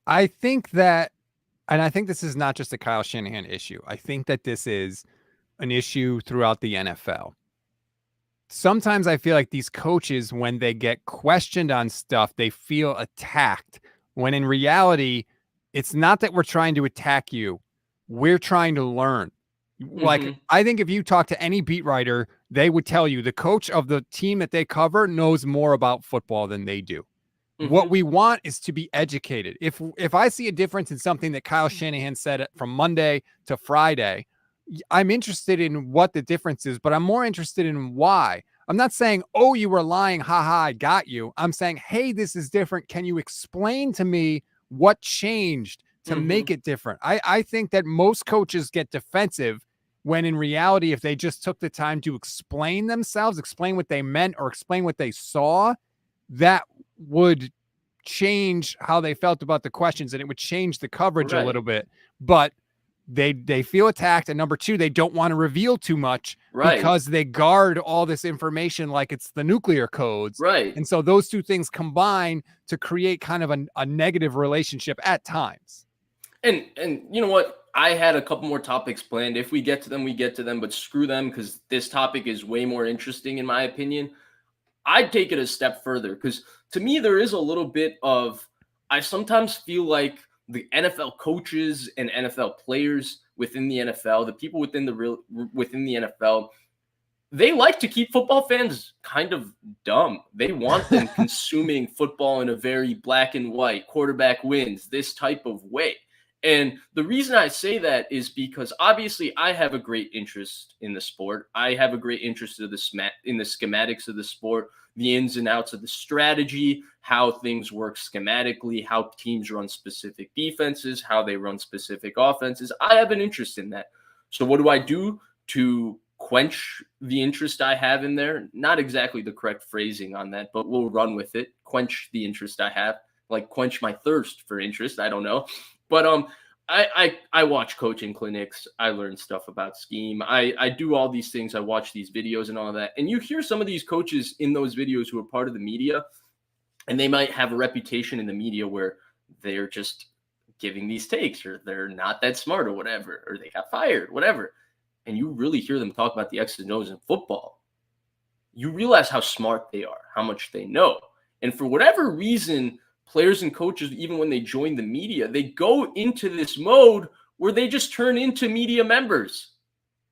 I think that, and I think this is not just a Kyle Shanahan issue. I think that this is an issue throughout the NFL. Sometimes I feel like these coaches, when they get questioned on stuff, they feel attacked, when in reality, it's not that we're trying to attack you. We're trying to learn. Like, I think if you talk to any beat writer, they would tell you the coach of the team that they cover knows more about football than they do. What we want is to be educated. If I see a difference in something that Kyle Shanahan said from Monday to Friday, I'm interested in what the difference is, but I'm more interested in why. I'm not saying, oh, you were lying. Ha, I got you. I'm saying, hey, this is different. Can you explain to me what changed to make it different? I think that most coaches get defensive when in reality, if they just took the time to explain themselves, explain what they meant or explain what they saw, that would change how they felt about the questions and it would change the coverage a little bit. But they feel attacked, and number two, they don't want to reveal too much because they guard all this information like it's the nuclear codes. And so those two things combine to create kind of a negative relationship at times. And you know what? I had a couple more topics planned. If we get to them, we get to them, but screw them because this topic is way more interesting in my opinion. I'd take it a step further because to me, there is a little bit of, I sometimes feel like the NFL coaches and NFL players within the NFL, the people within the NFL, they like to keep football fans kind of dumb. They want them consuming football in a very black and white, quarterback wins, this type of way. And the reason I say that is because obviously I have a great interest in the sport. I have a great interest in the schematics of the sport, the ins and outs of the strategy, how things work schematically, how teams run specific defenses, how they run specific offenses. I have an interest in that. So what do I do to quench the interest I have in there? Not exactly the correct phrasing on that, but we'll run with it. Quench the interest I have, like quench my thirst for interest. I don't know. But I watch coaching clinics. I learn stuff about scheme. I do all these things. I watch these videos and all of that. And you hear some of these coaches in those videos who are part of the media, and they might have a reputation in the media where they're just giving these takes, or they're not that smart, or whatever, or they got fired, whatever. And you really hear them talk about the X's and O's in football. You realize how smart they are, how much they know. And for whatever reason, players and coaches, even when they join the media, they go into this mode where they just turn into media members.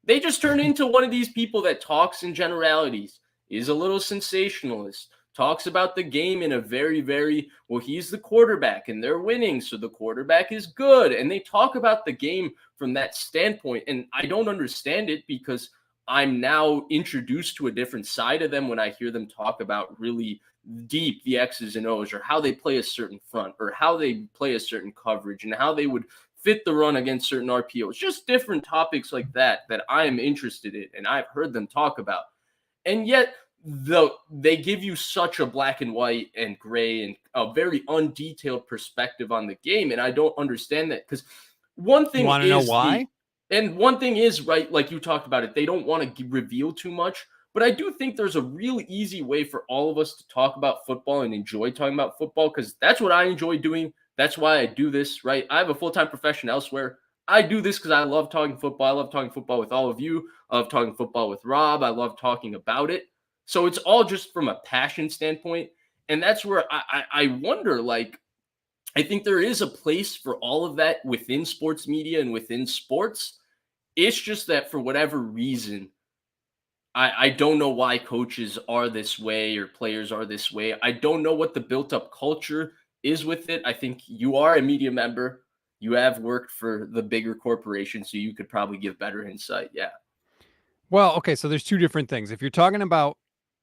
They just turn into one of these people that talks in generalities, is a little sensationalist, talks about the game in a very, very, well, he's the quarterback and they're winning, so the quarterback is good. And they talk about the game from that standpoint. And I don't understand it because I'm now introduced to a different side of them when I hear them talk about really deep the X's and O's, or how they play a certain front, or how they play a certain coverage, and how they would fit the run against certain RPOs. Just different topics like that I am interested in, and I've heard them talk about. And yet they give you such a black and white and gray and a very undetailed perspective on the game, and I don't understand that, because one thing, you want to know why? And one thing is, right, like you talked about it, they don't want to reveal too much. But I do think there's a really easy way for all of us to talk about football and enjoy talking about football, because that's what I enjoy doing. That's why I do this, right? I have a full-time profession elsewhere. I do this because I love talking football. I love talking football with all of you. I love talking football with Rob. I love talking about it. So it's all just from a passion standpoint. And that's where I wonder, like, I think there is a place for all of that within sports media and within sports. It's just that for whatever reason, I don't know why coaches are this way or players are this way. I don't know what the built-up culture is with it. I think you are a media member. You have worked for the bigger corporation, so you could probably give better insight. Yeah. Well, okay, so there's two different things. If you're talking about,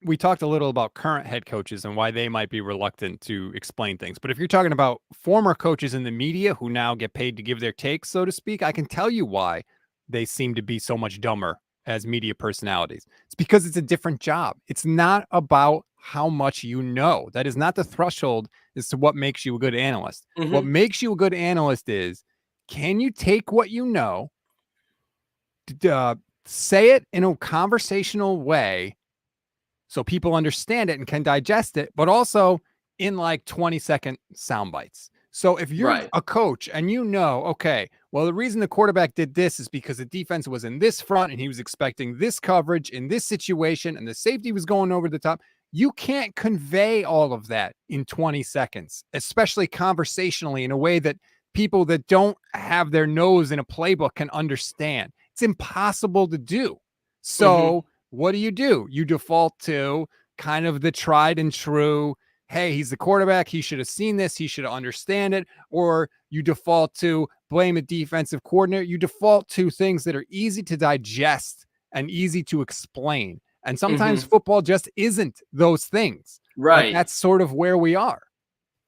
we talked a little about current head coaches and why they might be reluctant to explain things. But if you're talking about former coaches in the media who now get paid to give their takes, so to speak, I can tell you why they seem to be so much dumber as media personalities. It's because it's a different job. It's not about how much you know. That is not the threshold as to what makes you a good analyst. Mm-hmm. What makes you a good analyst is, can you take what you know, say it in a conversational way so people understand it and can digest it, but also in like 20-second sound bites. So if you're Right. a coach and you know, okay, well, the reason the quarterback did this is because the defense was in this front and he was expecting this coverage in this situation and the safety was going over the top. You can't convey all of that in 20 seconds, especially conversationally, in a way that people that don't have their nose in a playbook can understand. It's impossible to do. So what do? You default to kind of the tried and true, hey, he's the quarterback, he should have seen this, he should understand it. Or you default to blame a defensive coordinator. You default to things that are easy to digest and easy to explain. And sometimes football just isn't those things. Right. But that's sort of where we are.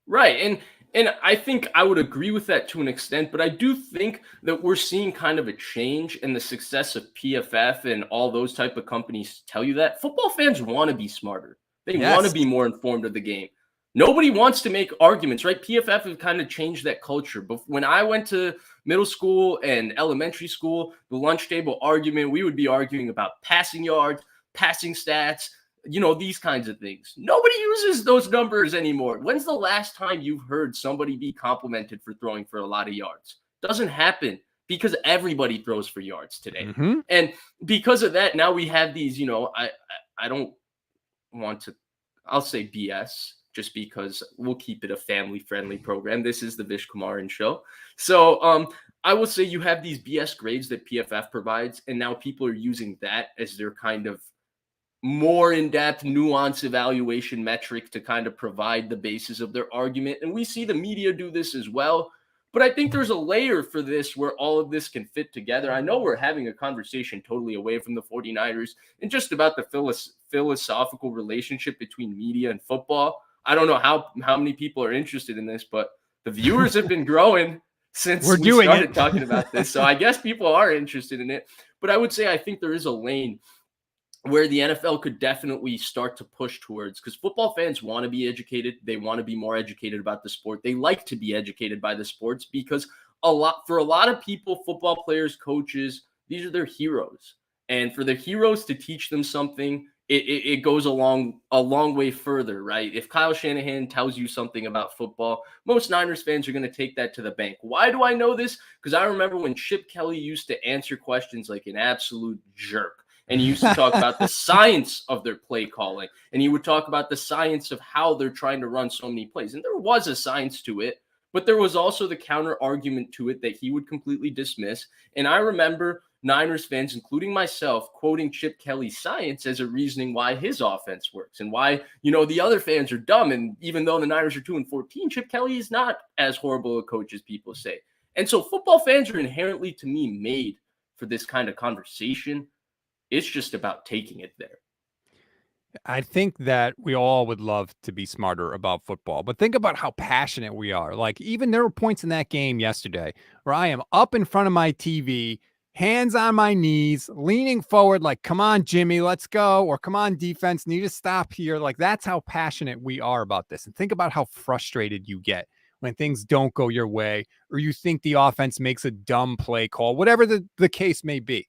Right. And I think I would agree with that to an extent, but I do think that we're seeing kind of a change in the success of PFF and all those type of companies tell you that football fans want to be smarter. They want to be more informed of the game. Nobody wants to make arguments, right? PFF have kind of changed that culture. But when I went to middle school and elementary school, the lunch table argument, we would be arguing about passing yards, passing stats, these kinds of things. Nobody uses those numbers anymore. When's the last time you've heard somebody be complimented for throwing for a lot of yards? Doesn't happen because everybody throws for yards today. And because of that, now we have these, I don't want to, I'll say BS just because we'll keep it a family-friendly program. This is the Vish Kumaran Show. So I will say you have these BS grades that PFF provides, and now people are using that as their kind of more in-depth, nuanced evaluation metric to kind of provide the basis of their argument. And we see the media do this as well. But I think there's a layer for this where all of this can fit together. I know we're having a conversation totally away from the 49ers and just about the philosophical relationship between media and football. I don't know how many people are interested in this, but the viewers have been growing since we started talking about this. So I guess people are interested in it. But I would say I think there is a lane where the NFL could definitely start to push towards, because football fans want to be educated. They want to be more educated about the sport. They like to be educated by the sports because for a lot of people, football players, coaches, these are their heroes. And for their heroes to teach them something, it goes a long way further, right? If Kyle Shanahan tells you something about football, most Niners fans are going to take that to the bank. Why do I know this? Because I remember when Chip Kelly used to answer questions like an absolute jerk. And he used to talk about the science of their play calling. And he would talk about the science of how they're trying to run so many plays. And there was a science to it, but there was also the counter argument to it that he would completely dismiss. And I remember Niners fans, including myself, quoting Chip Kelly's science as a reasoning why his offense works and why, the other fans are dumb. And even though the Niners are 2-14, Chip Kelly is not as horrible a coach as people say. And so football fans are inherently, to me, made for this kind of conversation. It's just about taking it there. I think that we all would love to be smarter about football, but think about how passionate we are. Like, even there were points in that game yesterday where I am up in front of my TV, hands on my knees, leaning forward, like, come on, Jimmy, let's go. Or come on, defense, need to stop here. Like, that's how passionate we are about this. And think about how frustrated you get when things don't go your way, or you think the offense makes a dumb play call, whatever the case may be.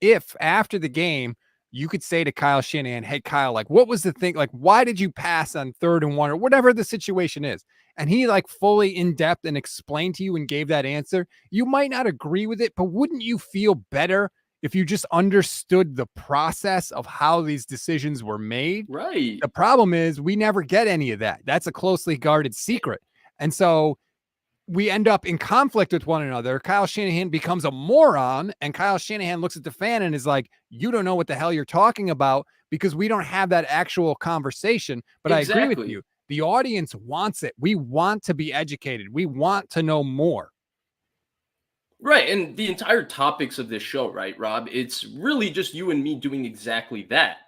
If after the game, you could say to Kyle Shanahan, hey, Kyle, like, what was the thing? Like, why did you pass on 3rd and 1 or whatever the situation is? And he like fully in depth and explained to you and gave that answer. You might not agree with it, but wouldn't you feel better if you just understood the process of how these decisions were made? Right. The problem is we never get any of that. That's a closely guarded secret. And so we end up in conflict with one another. Kyle Shanahan becomes a moron, and Kyle Shanahan looks at the fan and is like, you don't know what the hell you're talking about, because we don't have that actual conversation. But exactly. I agree with you. The audience wants it. We want to be educated. We want to know more. Right. And the entire topics of this show, right, Rob? It's really just you and me doing exactly that.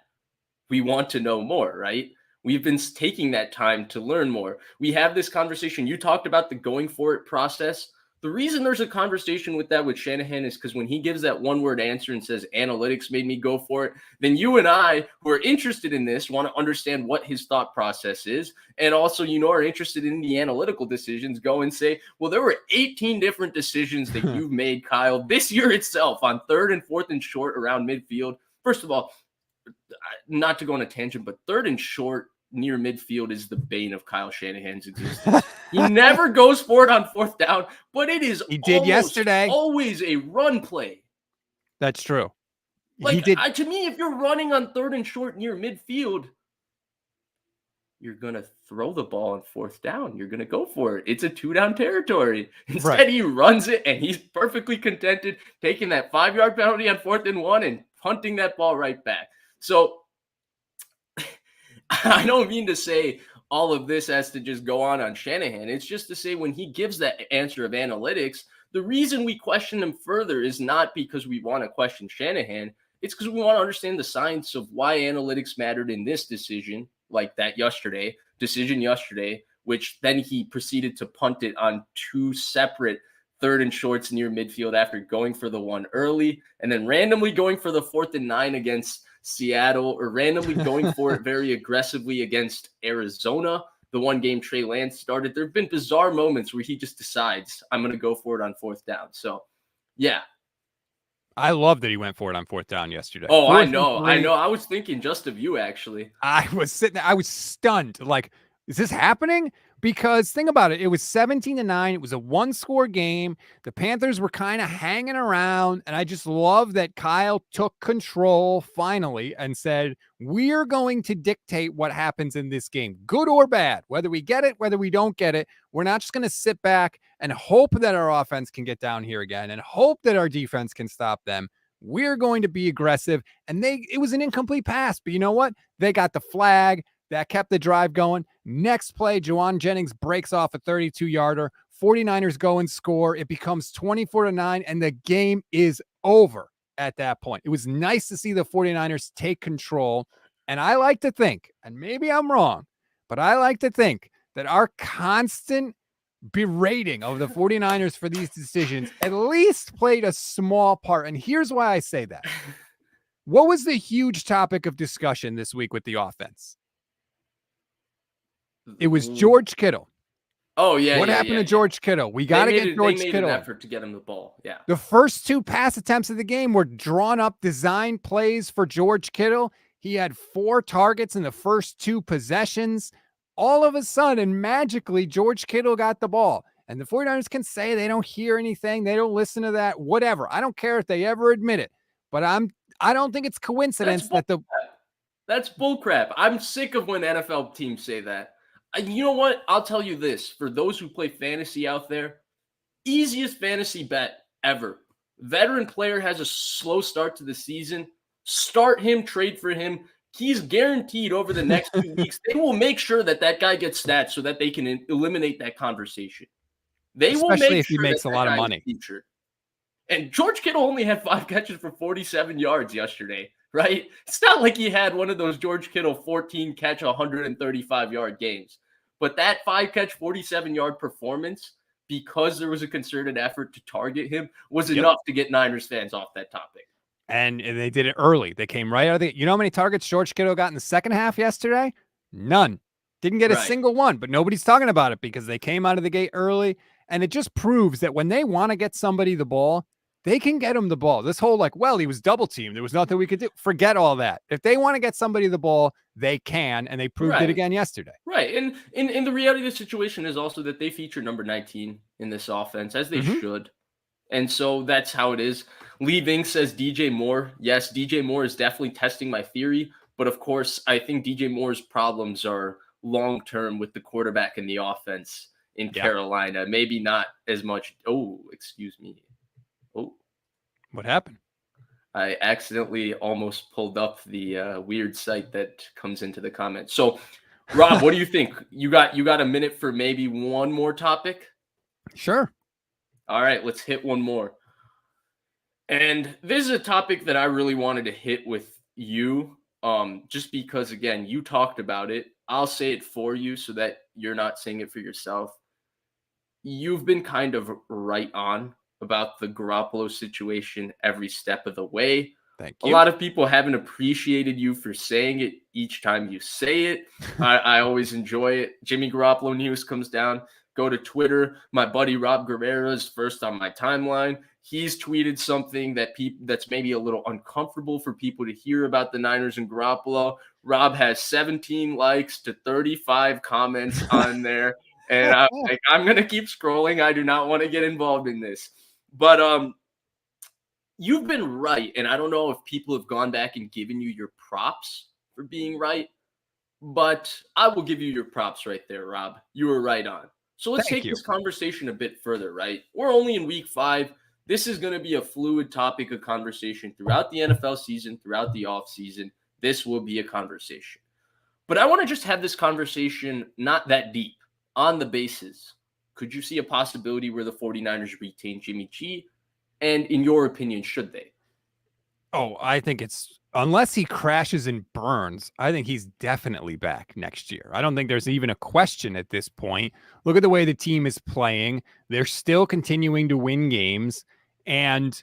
We want to know more, right? We've been taking that time to learn more. We have this conversation. You talked about the going for it process. The reason there's a conversation with that with Shanahan is because when he gives that one word answer and says analytics made me go for it, then you and I, who are interested in this, want to understand what his thought process is. And also, are interested in the analytical decisions, go and say, well, there were 18 different decisions that you've made, Kyle, this year itself on 3rd and 4th and short around midfield. First of all, not to go on a tangent, but 3rd and short near midfield is the bane of Kyle Shanahan's existence. He never goes for it on 4th down, but it is He did yesterday. Always a run play. That's true. Like, to me, if you're running on 3rd and short near midfield, you're going to throw the ball on 4th down. You're going to go for it. It's a 2-down territory. Instead, He runs it, and he's perfectly contented taking that 5-yard penalty on 4th and 1 and punting that ball right back. So I don't mean to say all of this has to just go on Shanahan. It's just to say when he gives that answer of analytics, the reason we question him further is not because we want to question Shanahan. It's because we want to understand the science of why analytics mattered in this decision, like that decision yesterday, which then he proceeded to punt it on 2 separate 3rd and shorts near midfield after going for the one early and then randomly going for the 4th and 9 against Seattle, or randomly going for it very aggressively against Arizona, the one game Trey Lance started. There have been bizarre moments where he just decides, I'm going to go for it on 4th down. So, yeah. I love that he went for it on 4th down yesterday. Oh, I know. I was thinking just of you, actually. I was sitting there. I was stunned. Like, is this happening? Because think about it. It was 17-9. It was a 1-score game. The Panthers were kind of hanging around. And I just love that Kyle took control finally and said, we're going to dictate what happens in this game, good or bad, whether we get it, whether we don't get it. We're not just going to sit back and hope that our offense can get down here again and hope that our defense can stop them. We're going to be aggressive. And it was an incomplete pass, but you know what? They got the flag. That kept the drive going. Next play, Juwan Jennings breaks off a 32-yarder. 49ers go and score. It becomes 24-9, and the game is over at that point. It was nice to see the 49ers take control. And I like to think, and maybe I'm wrong, but I like to think that our constant berating of the 49ers for these decisions at least played a small part. And here's why I say that. What was the huge topic of discussion this week with the offense? It was George Kittle. Oh, yeah. What happened to George Kittle? We got to get George Kittle. They made an effort to get him the ball. Yeah. The first 2 pass attempts of the game were drawn up design plays for George Kittle. He had 4 targets in the first 2 possessions. All of a sudden, magically, George Kittle got the ball. And the 49ers can say they don't hear anything. They don't listen to that, whatever. I don't care if they ever admit it. But I don't think it's coincidence That's bullcrap. I'm sick of when NFL teams say that. You know what? I'll tell you this. For those who play fantasy out there, easiest fantasy bet ever. Veteran player has a slow start to the season. Start him, trade for him. He's guaranteed over the next 2 weeks. They will make sure that guy gets stats so that they can eliminate that conversation. Especially if he makes a lot of money. And George Kittle only had 5 catches for 47 yards yesterday, right? It's not like he had one of those George Kittle 14 catch, 135-yard games. But that 5 catch, 47-yard performance, because there was a concerted effort to target him, was enough to get Niners fans off that topic. And they did it early. They came right out of the. You know how many targets George Kittle got in the second half yesterday? None. Didn't get a single one, but nobody's talking about it because they came out of the gate early. And it just proves that when they want to get somebody the ball, they can get him the ball. This whole he was double teamed. There was nothing we could do. Forget all that. If they want to get somebody the ball, they can, and they proved it again yesterday. Right. And in the reality of the situation is also that they feature number 19 in this offense, as they should. And so that's how it is. Lee Ving says DJ Moore. Yes, DJ Moore is definitely testing my theory. But of course, I think DJ Moore's problems are long-term with the quarterback and the offense in Carolina. Maybe not as much. Oh, excuse me. Oh, what happened? I accidentally almost pulled up the weird site that comes into the comments. So, Rob, what do you think? You got a minute for maybe one more topic? Sure. All right, let's hit one more. And this is a topic that I really wanted to hit with you, just because, again, you talked about it. I'll say it for you so that you're not saying it for yourself. You've been kind of right on about the Garoppolo situation every step of the way. Thank A you. lot of people haven't appreciated you for saying it each time you say it. I always enjoy it. Jimmy Garoppolo news comes down. Go to Twitter. My buddy Rob Guerrera is first on my timeline. He's tweeted something that's maybe a little uncomfortable for people to hear about the Niners and Garoppolo. Rob has 17 likes to 35 comments on there. And I'm like, I'm gonna keep scrolling. I do not want to get involved in this. But you've been right. And I don't know if people have gone back and given you your props for being right, but I will give you your props right there, Rob. You were right on. So let's Thank take you. this conversation a bit further, right? We're only in week 5. This is going to be a fluid topic of conversation throughout the NFL season, throughout the off season. This will be a conversation. But I want to just have this conversation not that deep on the basis. Could you see a possibility where the 49ers retain Jimmy G? And in your opinion, should they? Oh, I think it's unless he crashes and burns, I think he's definitely back next year. I don't think there's even a question at this point. Look at the way the team is playing. They're still continuing to win games. And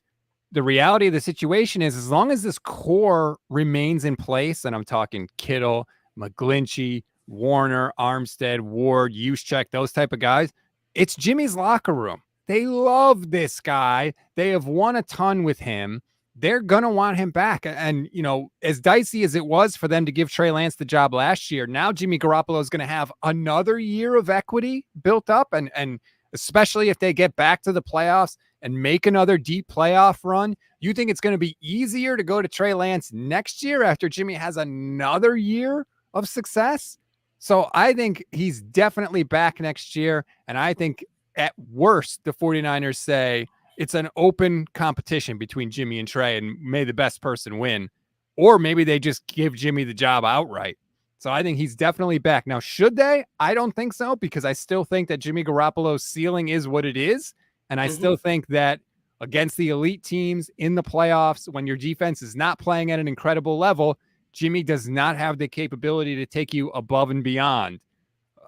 the reality of the situation is as long as this core remains in place, and I'm talking Kittle, McGlinchey, Warner, Armstead, Ward, Juszczyk, those type of guys, it's Jimmy's locker room. They love this guy. They have won a ton with him. They're going to want him back. And, you know, as dicey as it was for them to give Trey Lance the job last year, now Jimmy Garoppolo is going to have another year of equity built up. And especially if they get back to the playoffs and make another deep playoff run, you think it's going to be easier to go to Trey Lance next year after Jimmy has another year of success? So I think he's definitely back next year. And I think at worst, the 49ers say, it's an open competition between Jimmy and Trey, and may the best person win. Or maybe they just give Jimmy the job outright. So I think he's definitely back. Now, should they? I don't think so, because I still think that Jimmy Garoppolo's ceiling is what it is. And I still think that against the elite teams in the playoffs, when your defense is not playing at an incredible level, Jimmy does not have the capability to take you above and beyond.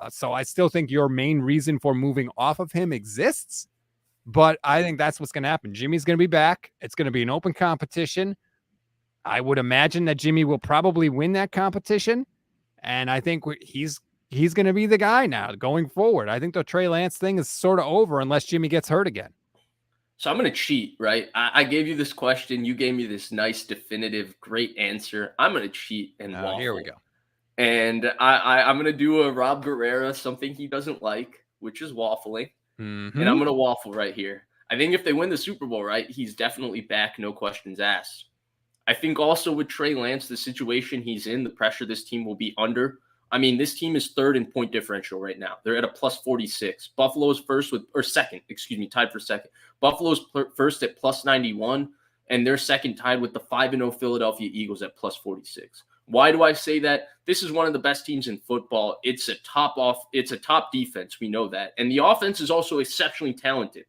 So I still think your main reason for moving off of him exists. But I think that's what's going to happen. Jimmy's going to be back. It's going to be an open competition. I would imagine that Jimmy will probably win that competition. And I think he's going to be the guy now going forward. I think the Trey Lance thing is sort of over unless Jimmy gets hurt again. So I'm going to cheat, right? I gave you this question. You gave me this nice, definitive, great answer. I'm going to cheat and waffle. Here we go. And I'm going to do a Rob Guerrera, something he doesn't like, which is waffling. And I'm going to waffle right here. I think if they win the Super Bowl, right, he's definitely back, no questions asked. I think also with Trey Lance, the situation he's in, the pressure this team will be under. I mean, this team is third in point differential right now. They're at a plus 46. Buffalo's tied for second. Buffalo's first at plus 91, and they're second tied with the 5-0 Philadelphia Eagles at plus 46. Why do I say that? This is one of the best teams in football. It's a top defense. We know that. And the offense is also exceptionally talented.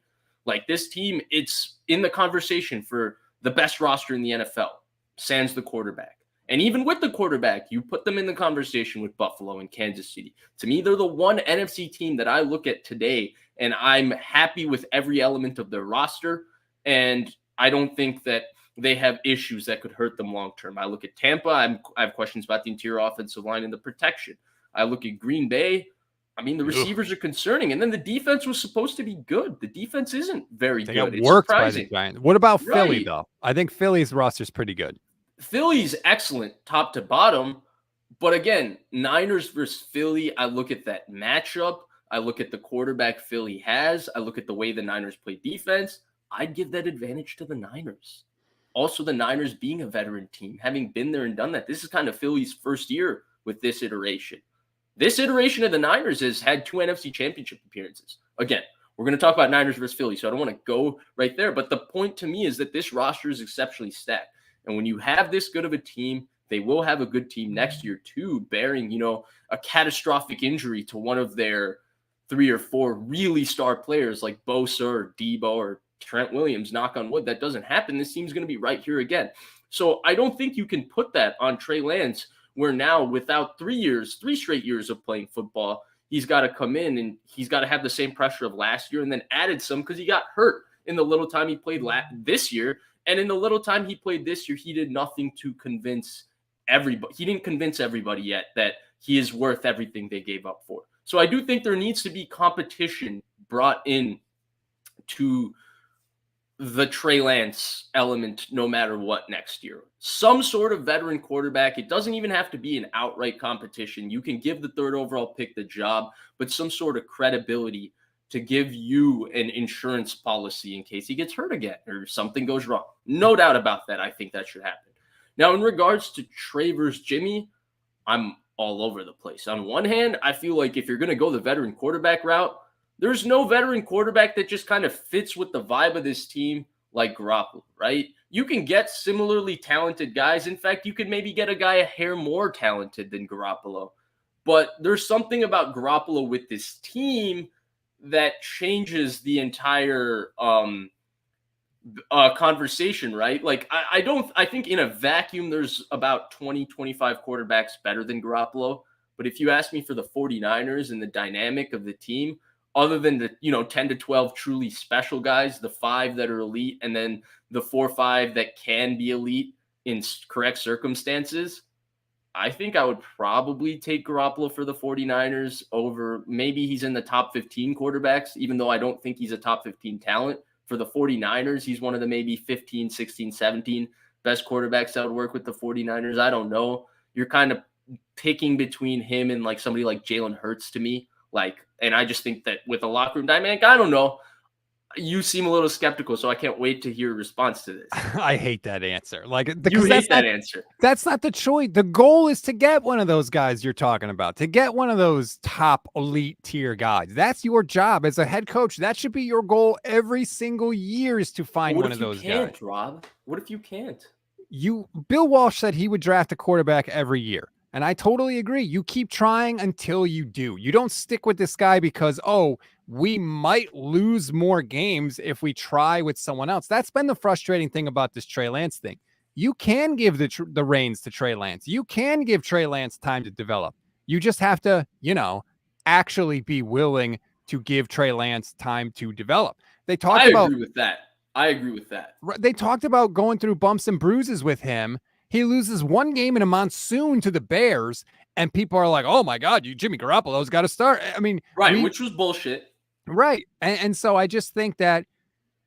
Like this team, it's in the conversation for the best roster in the NFL, sans the quarterback. And even with the quarterback, you put them in the conversation with Buffalo and Kansas City. To me, they're the one NFC team that I look at today, and I'm happy with every element of their roster. And I don't think that they have issues that could hurt them long term. I look at Tampa. I have questions about the interior offensive line and the protection. I look at Green Bay. I mean, the receivers are concerning. And then the defense was supposed to be good. The defense isn't very good. It's worked surprising. by the Giants. What about Philly, though? I think Philly's roster is pretty good. Philly's excellent top to bottom. But again, Niners versus Philly, I look at that matchup. I look at the quarterback Philly has. I look at the way the Niners play defense. I'd give that advantage to the Niners. Also, the Niners being a veteran team, having been there and done that. This is kind of Philly's first year with this iteration. This iteration of the Niners has had 2 NFC championship appearances. Again, we're going to talk about Niners versus Philly, so I don't want to go right there. But the point to me is that this roster is exceptionally stacked. And when you have this good of a team, they will have a good team next year too, bearing, a catastrophic injury to one of their 3 or 4 really star players like Bosa or Debo or Trent Williams, knock on wood, that doesn't happen. This team's going to be right here again. So I don't think you can put that on Trey Lance, where now without 3 straight years of playing football, he's got to come in and he's got to have the same pressure of last year and then added some because he got hurt in the little time he played this year. And in the little time he played this year, he did nothing to convince everybody. He didn't convince everybody yet that he is worth everything they gave up for. So I do think there needs to be competition brought in to the Trey Lance element no matter what next year. Some sort of veteran quarterback. It doesn't even have to be an outright competition. You can give the third overall pick the job, but some sort of credibility to give you an insurance policy in case he gets hurt again or something goes wrong. No doubt about that. I think that should happen. Now, in regards to Trey versus Jimmy, I'm all over the place. On one hand, I feel like if you're going to go the veteran quarterback route, there's no veteran quarterback that just kind of fits with the vibe of this team like Garoppolo, right? You can get similarly talented guys. In fact, you could maybe get a guy a hair more talented than Garoppolo. But there's something about Garoppolo with this team that changes the entire conversation, right? Like, I think in a vacuum, there's about 20, 25 quarterbacks better than Garoppolo. But if you ask me for the 49ers and the dynamic of the team, other than the 10 to 12 truly special guys, the 5 that are elite, and then the 4 or 5 that can be elite in correct circumstances, I think I would probably take Garoppolo for the 49ers over, maybe he's in the top 15 quarterbacks, even though I don't think he's a top 15 talent. For the 49ers, he's one of the maybe 15, 16, 17 best quarterbacks that would work with the 49ers. I don't know. You're kind of picking between him and like somebody like Jalen Hurts to me. And I just think that with a locker room dynamic, I don't know. You seem a little skeptical, so I can't wait to hear your response to this. I hate that answer. You hate that answer. That's not the choice. The goal is to get one of those guys you're talking about, to get one of those top elite tier guys. That's your job as a head coach. That should be your goal every single year, is to find one of those guys. Rob? What if you can't? Bill Walsh said he would draft a quarterback every year. And I totally agree. You keep trying until you do. You don't stick with this guy because, we might lose more games if we try with someone else. That's been the frustrating thing about this Trey Lance thing. You can give the reins to Trey Lance. You can give Trey Lance time to develop. You just have to, actually be willing to give Trey Lance time to develop. I agree with that. I agree with that. They talked about going through bumps and bruises with him. He loses one game in a monsoon to the Bears, and people are like, oh my God, Jimmy Garoppolo's got to start. I mean, which was bullshit. Right. And so I just think that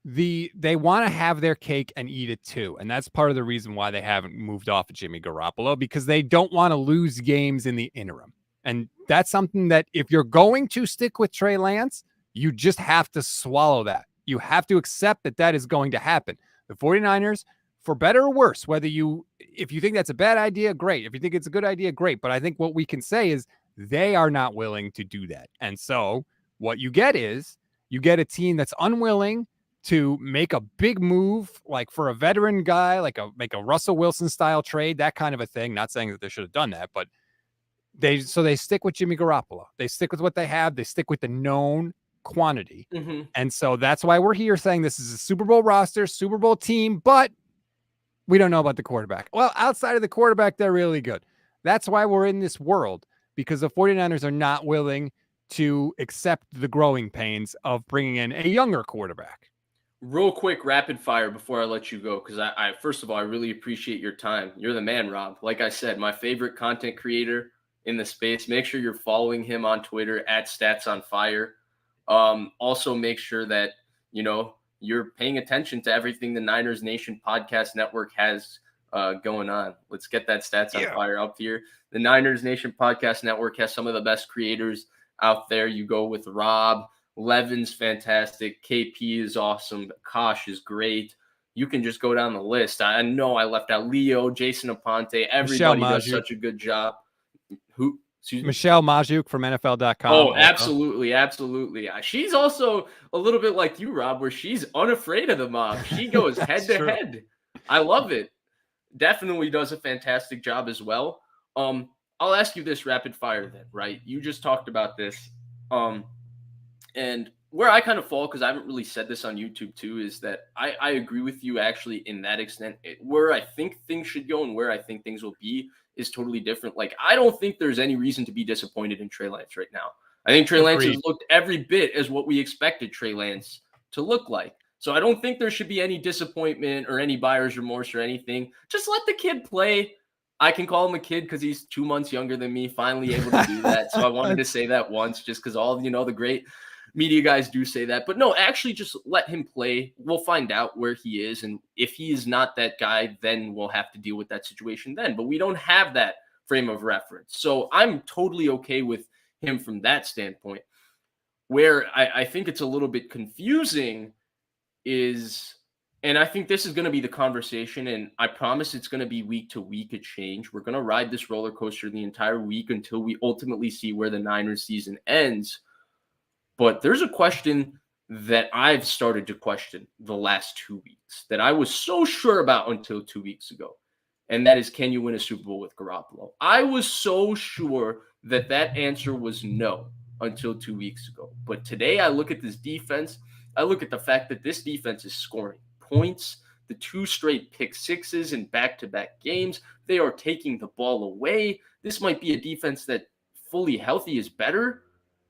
they want to have their cake and eat it too. And that's part of the reason why they haven't moved off of Jimmy Garoppolo, because they don't want to lose games in the interim. And that's something that if you're going to stick with Trey Lance, you just have to swallow that. You have to accept that is going to happen. The 49ers, for better or worse, if you think that's a bad idea, great. If you think it's a good idea, great. But I think what we can say is they are not willing to do that. And so what you get is you get a team that's unwilling to make a big move, like for a veteran guy, make a Russell Wilson style trade, that kind of a thing. Not saying that they should have done that, but they stick with Jimmy Garoppolo. They stick with what they have. They stick with the known quantity. Mm-hmm. And so that's why we're here saying this is a Super Bowl roster, Super Bowl team, but we don't know about the quarterback. Well, outside of the quarterback, they're really good. That's why we're in this world, because the 49ers are not willing to accept the growing pains of bringing in a younger quarterback. Real quick, rapid fire before I let you go, because I first of all, I really appreciate your time. You're the man, Rob. Like I said, my favorite content creator in the space. Make sure you're following him on Twitter at StatsOnFire. Also, make sure that, you're paying attention to everything the Niners Nation Podcast Network has going on. Let's get that Stats on Fire up here. The Niners Nation Podcast Network has some of the best creators out there. You go with Rob, Levin's fantastic, KP is awesome, Kosh is great. You can just go down the list. I know I left out Leo, Jason Aponte. Everybody does such a good job. Who? Michelle Majuk from NFL.com. Oh, absolutely. Absolutely. She's also a little bit like you, Rob, where she's unafraid of the mob. She goes head to head. I love it. Definitely does a fantastic job as well. I'll ask you this rapid fire then, right? You just talked about this. And where I kind of fall, because I haven't really said this on YouTube too, is that I agree with you actually in that extent. Where I think things should go and where I think things will be is totally different. Like, I don't think there's any reason to be disappointed in Trey Lance right now. I think Trey Lance has looked every bit as what we expected Trey Lance to look like. So I don't think there should be any disappointment or any buyer's remorse or anything. Just let the kid play. I can call him a kid because he's 2 months younger than me, finally able to do that. So I wanted to say that once, just because all, the great media guys do say that. But no, actually just let him play. We'll find out where he is. And if he is not that guy, then we'll have to deal with that situation then. But we don't have that frame of reference. So I'm totally okay with him from that standpoint. Where I think it's a little bit confusing is, and I think this is going to be the conversation, and I promise it's going to be week to week a change. We're going to ride this roller coaster the entire week until we ultimately see where the Niners season ends. But there's a question that I've started to question the last 2 weeks that I was so sure about until 2 weeks ago. And that is, can you win a Super Bowl with Garoppolo? I was so sure that answer was no until 2 weeks ago. But today I look at this defense. I look at the fact that this defense is scoring points, the 2 straight pick sixes in back-to-back games. They are taking the ball away. This might be a defense that fully healthy is better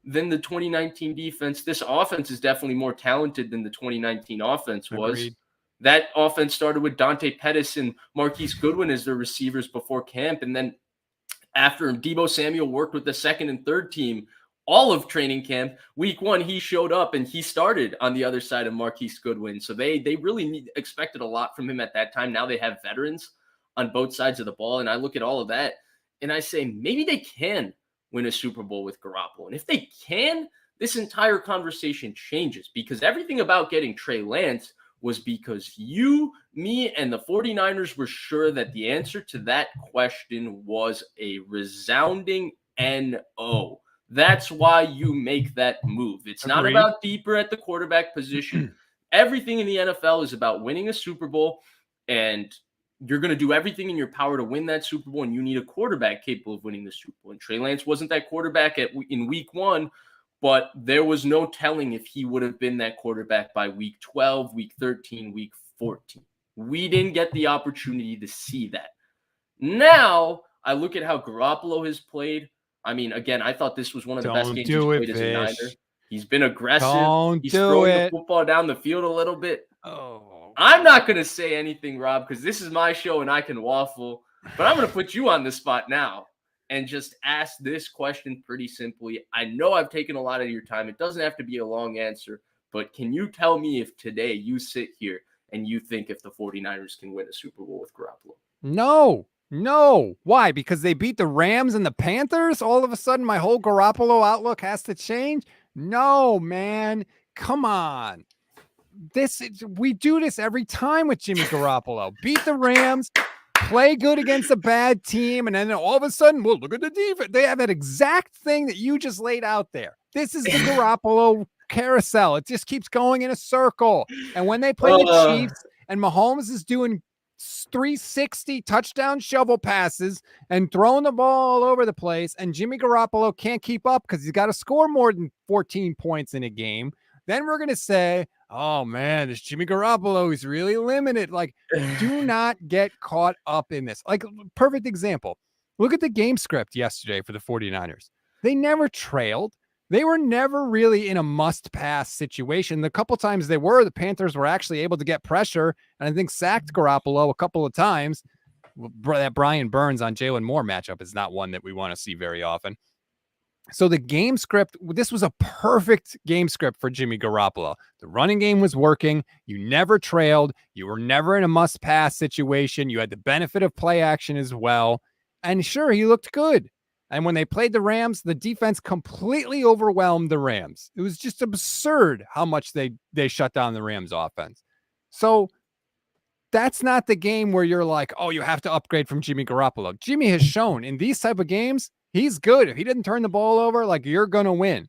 than the 2019 defense. This offense is definitely more talented than the 2019 offense was. Agreed. That offense started with Dante Pettis and Marquise Goodwin as their receivers before camp. And then after Deebo Samuel worked with the second and third team all of training camp, week 1, he showed up and he started on the other side of Marquise Goodwin. So they really expected a lot from him at that time. Now they have veterans on both sides of the ball. And I look at all of that and I say, maybe they can win a Super Bowl with Garoppolo. And if they can, this entire conversation changes, because everything about getting Trey Lance was because you, me, and the 49ers were sure that the answer to that question was a resounding no. That's why you make that move. It's not about deeper at the quarterback position. Everything in the NFL is about winning a Super Bowl, and you're going to do everything in your power to win that Super Bowl, and you need a quarterback capable of winning the Super Bowl. And Trey Lance wasn't that quarterback in week 1, but there was no telling if he would have been that quarterback by week 12, week 13, week 14. We didn't get the opportunity to see that. Now, I look at how Garoppolo has played. I mean, again, I thought this was one of the best games he's played as a Niner. He's been aggressive. He's throwing the football down the field a little bit. I'm not going to say anything, Rob, because this is my show and I can waffle. But I'm going to put you on the spot now and just ask this question pretty simply. I know I've taken a lot of your time. It doesn't have to be a long answer. But can you tell me if today you sit here and you think if the 49ers can win a Super Bowl with Garoppolo? No. Why? Because they beat the Rams and the Panthers? All of a sudden, my whole Garoppolo outlook has to change? No, man. Come on. We do this every time with Jimmy Garoppolo. Beat the Rams, play good against a bad team, and then all of a sudden, well, look at the defense. They have that exact thing that you just laid out there. This is the Garoppolo carousel. It just keeps going in a circle. And when they play the Chiefs and Mahomes is doing 360 touchdown shovel passes and throwing the ball all over the place, and Jimmy Garoppolo can't keep up because he's got to score more than 14 points in a game, then we're going to say, oh man, this Jimmy Garoppolo is really limited. Like, do not get caught up in this. Like, perfect example. Look at the game script yesterday for the 49ers. They never trailed. They were never really in a must-pass situation. The couple times they were, the Panthers were actually able to get pressure, and I think sacked Garoppolo a couple of times. That Brian Burns on Jalen Moore matchup is not one that we want to see very often. So the game script, this was a perfect game script for Jimmy Garoppolo. The running game was working. You never trailed. You were never in a must-pass situation. You had the benefit of play action as well. And sure, he looked good. And when they played the Rams, the defense completely overwhelmed the Rams. It was just absurd how much they shut down the Rams offense. So that's not the game where you're like, oh, you have to upgrade from Jimmy Garoppolo. Jimmy has shown in these type of games, he's good. If he didn't turn the ball over, like, you're going to win.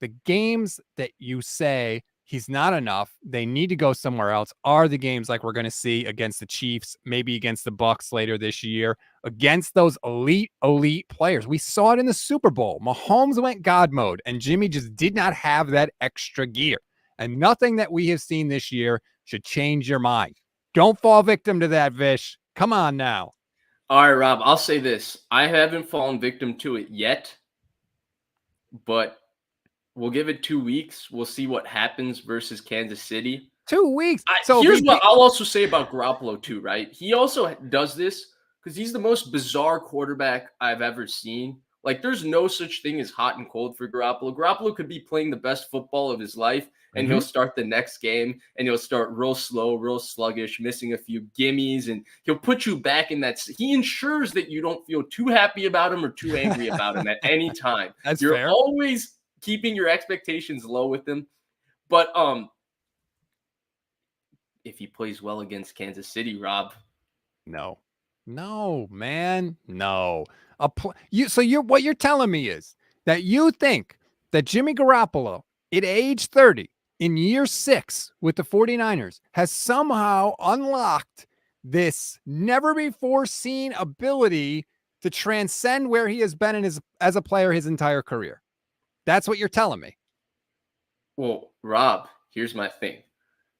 The games that you say He's not enough. They need to go somewhere else. Are the games like we're going to see against the Chiefs, maybe against the Bucks later this year, against those elite players? We saw it in the Super Bowl. Mahomes went God mode, and Jimmy just did not have that extra gear. And nothing that we have seen this year should change your mind. Don't fall victim to that, Vish. Come on now. All right, Rob, I'll say this. I haven't fallen victim to it yet, but we'll give it 2 weeks. We'll see what happens versus Kansas City. 2 weeks. Here's what I'll also say about Garoppolo too, right? He also does this because he's the most bizarre quarterback I've ever seen. Like, there's no such thing as hot and cold for Garoppolo. Garoppolo could be playing the best football of his life, and he'll start the next game, and he'll start real slow, real sluggish, missing a few gimmies, and he'll put you back in that. He ensures that you don't feel too happy about him or too angry about him at any time. You're fair. always keeping your expectations low with him. But if he plays well against Kansas City, Rob. No, man. No. What you're telling me is that you think that Jimmy Garoppolo at age 30 in year 6 with the 49ers has somehow unlocked this never before seen ability to transcend where he has been as a player his entire career. That's what you're telling me. Well, Rob, here's my thing.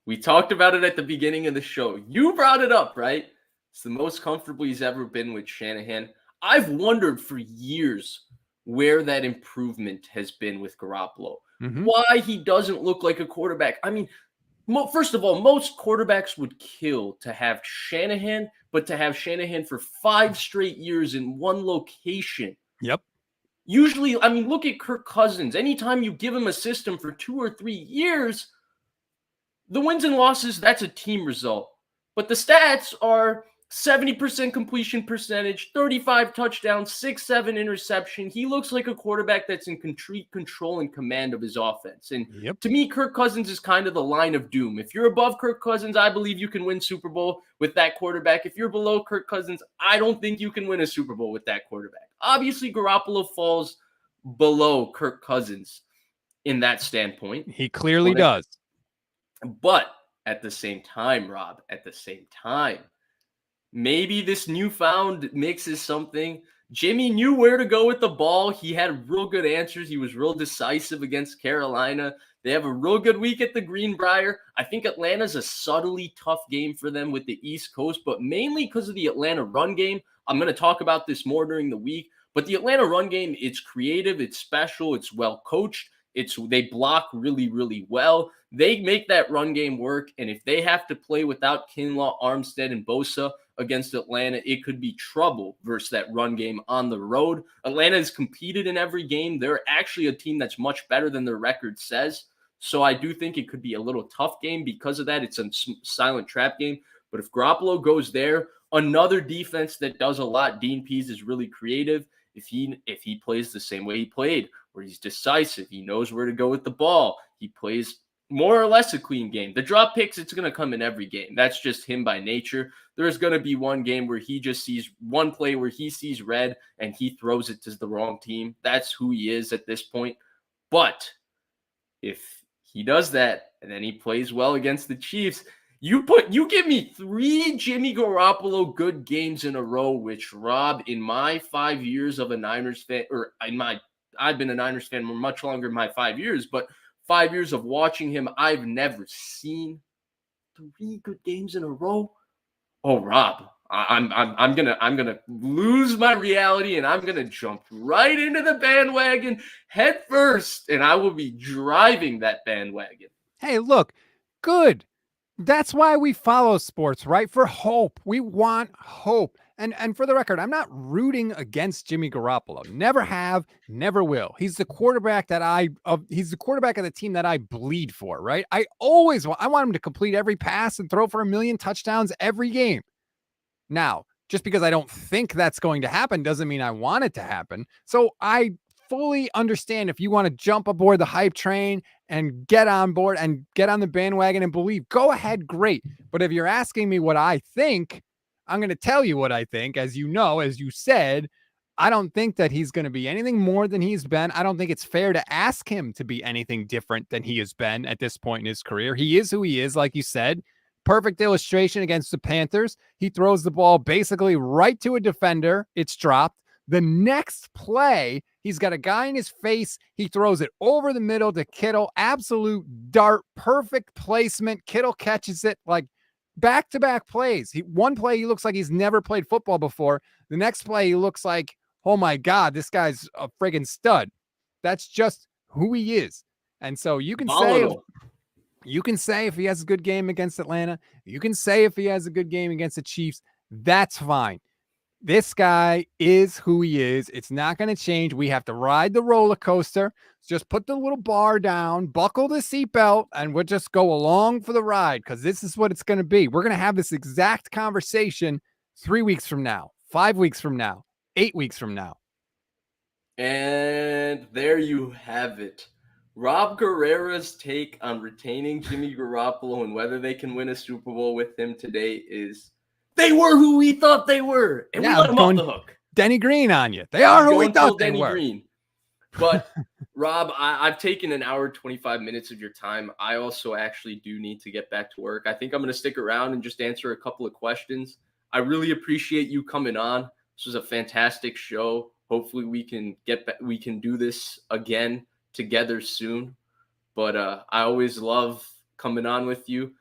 We talked about it at the beginning of the show. You brought it up, right? It's the most comfortable he's ever been with Shanahan. I've wondered for years where that improvement has been with Garoppolo. Why he doesn't look like a quarterback. I mean, first of all, most quarterbacks would kill to have Shanahan, but to have Shanahan for 5 straight years in one location. Yep. Usually, I mean, look at Kirk Cousins. Anytime you give him a system for 2 or 3 years, the wins and losses, that's a team result. But the stats are 70% completion percentage, 35 touchdowns, 6-7 interception. He looks like a quarterback that's in complete control and command of his offense. And to me, Kirk Cousins is kind of the line of doom. If you're above Kirk Cousins, I believe you can win Super Bowl with that quarterback. If you're below Kirk Cousins, I don't think you can win a Super Bowl with that quarterback. Obviously, Garoppolo falls below Kirk Cousins in that standpoint. He clearly does. But at the same time, Rob, maybe this newfound mix is something. Jimmy knew where to go with the ball. He had real good answers. He was real decisive against Carolina. They have a real good week at the Greenbrier. I think Atlanta's a subtly tough game for them with the East Coast, but mainly because of the Atlanta run game. I'm going to talk about this more during the week, but the Atlanta run game, it's creative, it's special, it's well coached. They block really, really well. They make that run game work, and if they have to play without Kinlaw, Armstead, and Bosa against Atlanta, it could be trouble versus that run game on the road. Atlanta has competed in every game. They're actually a team that's much better than their record says. So I do think it could be a little tough game because of that. It's a silent trap game. But if Garoppolo goes there, another defense that does a lot, Dean Pease is really creative. If he plays the same way he played, where he's decisive, he knows where to go with the ball, he plays more or less a clean game. The drop picks, it's going to come in every game. That's just him by nature. There's going to be one game where he just sees one play where he sees red and he throws it to the wrong team. That's who he is at this point. But if he does that and then he plays well against the Chiefs, you give me 3 Jimmy Garoppolo good games in a row, which, Rob, in my 5 years of a Niners fan, I've been a Niners fan for much longer than my 5 years, but 5 years of watching him, I've never seen 3 good games in a row. Oh, Rob, I'm gonna lose my reality and I'm gonna jump right into the bandwagon head first, and I will be driving that bandwagon. Hey, look, good. That's why we follow sports, right? For hope. We want hope. And for the record, I'm not rooting against Jimmy Garoppolo. Never have, never will. He's the quarterback he's the quarterback of the team that I bleed for, right? I want him to complete every pass and throw for 1 million touchdowns every game. Now, just because I don't think that's going to happen doesn't mean I want it to happen. So I fully understand if you want to jump aboard the hype train and get on board and get on the bandwagon and believe, go ahead, great. But if you're asking me what I think, I'm going to tell you what I think. As you know, as you said, I don't think that he's going to be anything more than he's been. I don't think it's fair to ask him to be anything different than he has been at this point in his career. He is who he is, like you said. Perfect illustration against the Panthers. He throws the ball basically right to a defender. It's dropped. The next play, he's got a guy in his face. He throws it over the middle to Kittle. Absolute dart, perfect placement. Kittle catches it like back-to-back plays. One play, he looks like he's never played football before. The next play, he looks like, oh my God, this guy's a friggin' stud. That's just who he is. And so you can say if he has a good game against Atlanta, you can say if he has a good game against the Chiefs, that's fine. This guy is who he is. It's not going to change. We have to ride the roller coaster. Just put the little bar down, buckle the seatbelt, and we'll just go along for the ride because this is what it's going to be. We're going to have this exact conversation 3 weeks from now, 5 weeks from now, 8 weeks from now. And there you have it. Rob Guerrera's take on retaining Jimmy Garoppolo and whether they can win a Super Bowl with him today is they were who we thought they were, and we let them off the hook. Denny Green on you. They are who we thought they were. Green. But Rob, I've taken an hour, 25 minutes of your time. I also actually do need to get back to work. I think I'm going to stick around and just answer a couple of questions. I really appreciate you coming on. This was a fantastic show. Hopefully we can do this again together soon. But I always love coming on with you.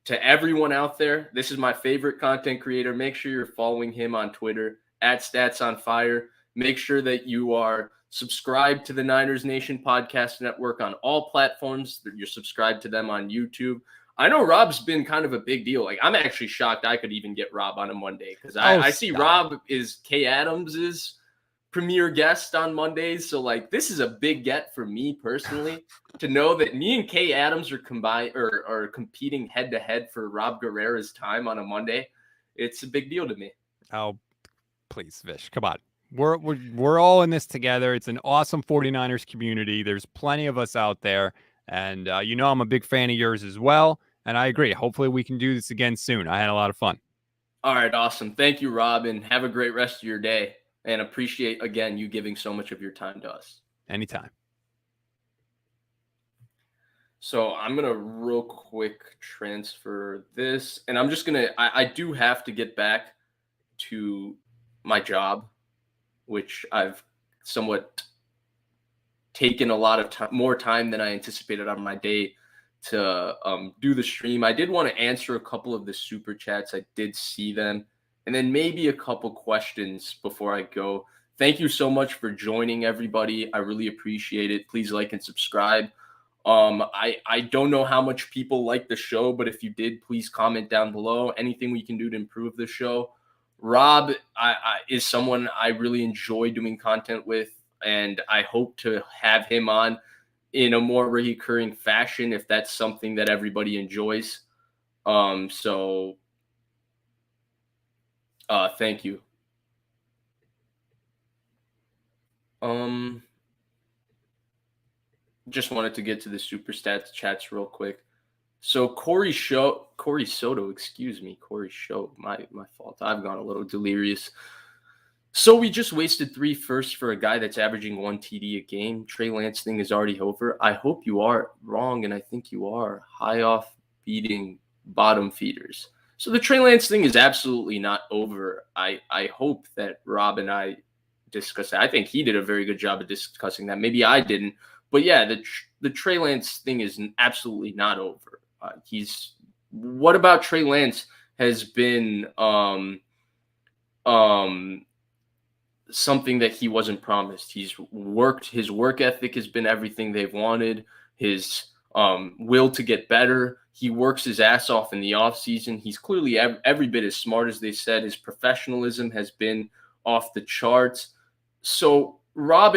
To everyone out there, this is my favorite content creator. Make sure you're following him on Twitter @StatsOnFire. Make sure that you are subscribed to the Niners Nation Podcast Network on all platforms. That you're subscribed to them on YouTube. I know Rob's been kind of a big deal. Like, I'm actually shocked I could even get Rob on a Monday because I see Rob is Kay Adams's premier guest on Mondays. So like, this is a big get for me personally to know that me and Kay Adams are competing head to head for Rob Guerrera's time on a Monday. It's a big deal to me. Oh, please, Vish, come on. We're all in this together. It's an awesome 49ers community. There's plenty of us out there. And I'm a big fan of yours as well. And I agree. Hopefully we can do this again soon. I had a lot of fun. All right. Awesome. Thank you, Rob. And have a great rest of your day. And appreciate, again, you giving so much of your time to us. Anytime. So I'm going to real quick transfer this. And I'm just going to, I do have to get back to my job, which I've somewhat taken a lot of more time than I anticipated on my day to do the stream. I did want to answer a couple of the super chats. I did see them. And then maybe a couple questions before I go. Thank you so much for joining, everybody. I really appreciate it. Please like and subscribe. I don't know how much people like the show, but if you did, please comment down below. Anything we can do to improve the show. Rob is someone I really enjoy doing content with, and I hope to have him on in a more recurring fashion if that's something that everybody enjoys. Thank you. Just wanted to get to the super stats chats real quick. So Corey Soto, my fault. I've gone a little delirious. So we just wasted 3 firsts for a guy that's averaging 1 TD a game. Trey Lance thing is already over. I hope you are wrong, and I think you are high off beating bottom feeders. So the Trey Lance thing is absolutely not over. I hope that Rob and I discussed that. I think he did a very good job of discussing that. Maybe I didn't. But yeah, the Trey Lance thing is absolutely not over. What about Trey Lance has been something that he wasn't promised. His work ethic has been everything they've wanted. His will to get better. He works his ass off in the offseason. He's clearly every bit as smart as they said. His professionalism has been off the charts. So Trey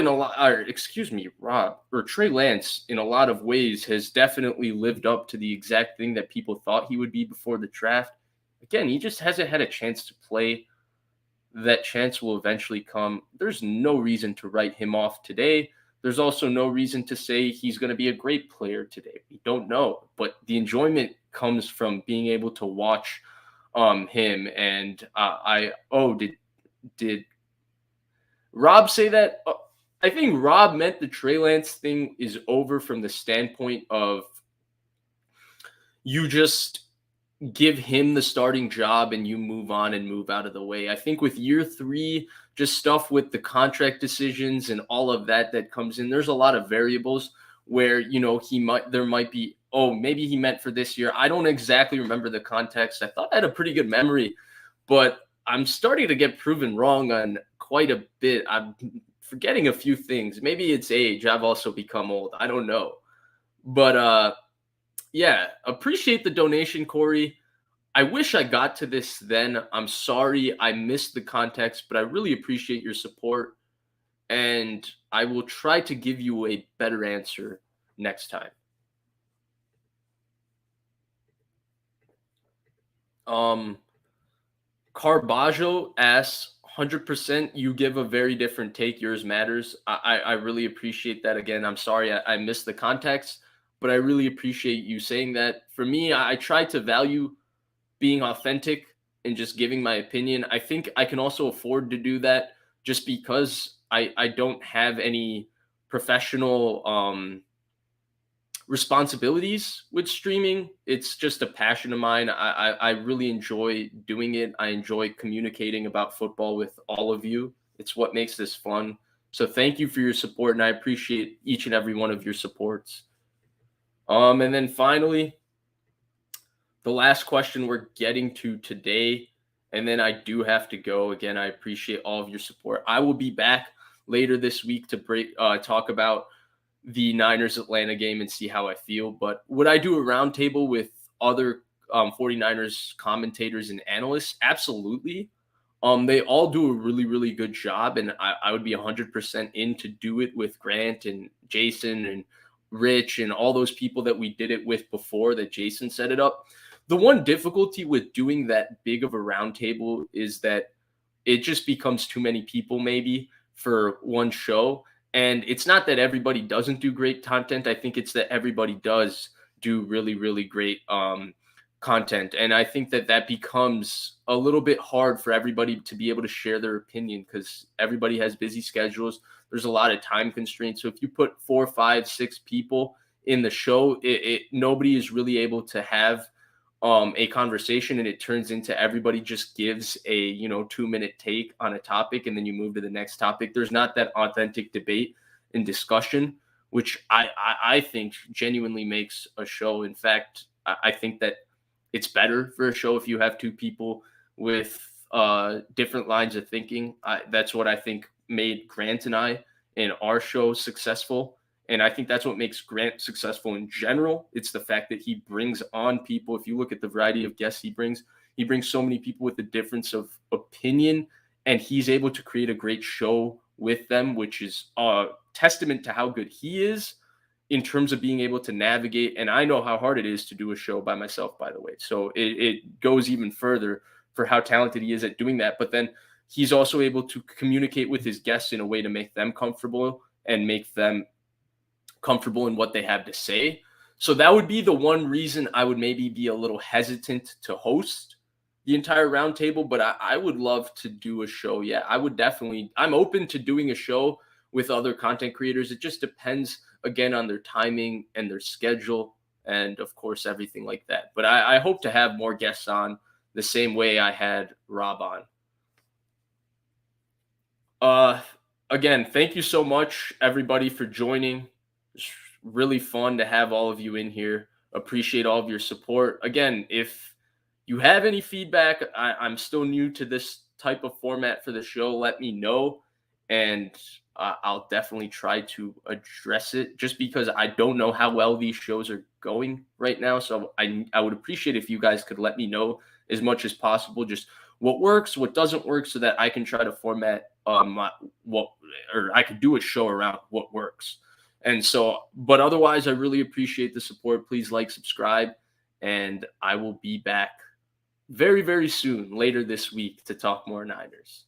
Lance in a lot of ways has definitely lived up to the exact thing that people thought he would be before the draft. Again, he just hasn't had a chance to play. That chance will eventually come. There's no reason to write him off today. There's also no reason to say he's going to be a great player today. We don't know, but the enjoyment comes from being able to watch him. And Rob say that? I think Rob meant the Trey Lance thing is over from the standpoint of you just give him the starting job and you move on and move out of the way. I think with year 3, just stuff with the contract decisions and all of that comes in, there's a lot of variables where, there might be, oh, maybe he meant for this year. I don't exactly remember the context. I thought I had a pretty good memory, but I'm starting to get proven wrong on quite a bit. I'm forgetting a few things. Maybe it's age. I've also become old. I don't know. But yeah, appreciate the donation, Corey. I wish I got to this then. I'm sorry I missed the context, but I really appreciate your support. And I will try to give you a better answer next time. Carbajo asks, 100% you give a very different take. Yours matters. I really appreciate that. Again, I'm sorry I missed the context, but I really appreciate you saying that. For me, I try to value being authentic and just giving my opinion. I think I can also afford to do that just because I don't have any professional responsibilities with streaming. It's just a passion of mine. I really enjoy doing it. I enjoy communicating about football with all of you. It's what makes this fun. So thank you for your support, and I appreciate each and every one of your supports. And then finally, the last question we're getting to today, and then I do have to go. Again, I appreciate all of your support. I will be back later this week to talk about the Niners Atlanta game and see how I feel. But would I do a roundtable with other 49ers commentators and analysts? Absolutely. They all do a really, really good job, and I would be 100% in to do it with Grant and Jason and Rich and all those people that we did it with before that Jason set it up. The one difficulty with doing that big of a roundtable is that it just becomes too many people maybe for one show. And it's not that everybody doesn't do great content. I think it's that everybody does do really, really great content. And I think that becomes a little bit hard for everybody to be able to share their opinion because everybody has busy schedules. There's a lot of time constraints. So if you put 4, 5, 6 people in the show, nobody is really able to have a conversation, and it turns into everybody just gives a 2-minute take on a topic, and then you move to the next topic. There's not that authentic debate and discussion, which I think genuinely makes a show. In fact, I think that it's better for a show if you have 2 people with different lines of thinking. That's what I think made Grant and I in our show successful. And I think that's what makes Grant successful in general. It's the fact that he brings on people. If you look at the variety of guests he brings so many people with a difference of opinion, and he's able to create a great show with them, which is a testament to how good he is in terms of being able to navigate. And I know how hard it is to do a show by myself, by the way. So it goes even further for how talented he is at doing that. But then he's also able to communicate with his guests in a way to make them comfortable and make them comfortable in what they have to say. So that would be the one reason I would maybe be a little hesitant to host the entire roundtable, but I would love to do a show. Yeah, I'm open to doing a show with other content creators. It just depends, again, on their timing and their schedule and, of course, everything like that. But I hope to have more guests on the same way I had Rob on. Again, thank you so much, everybody, for joining. It's really fun to have all of you in here. Appreciate all of your support. Again, if you have any feedback, I'm still new to this type of format for the show. Let me know, and I'll definitely try to address it just because I don't know how well these shows are going right now. So I would appreciate if you guys could let me know as much as possible, just what works, what doesn't work, so that I can try to format I could do a show around what works. And so, but otherwise, I really appreciate the support. Please like, subscribe, and I will be back very, very soon, later this week, to talk more Niners.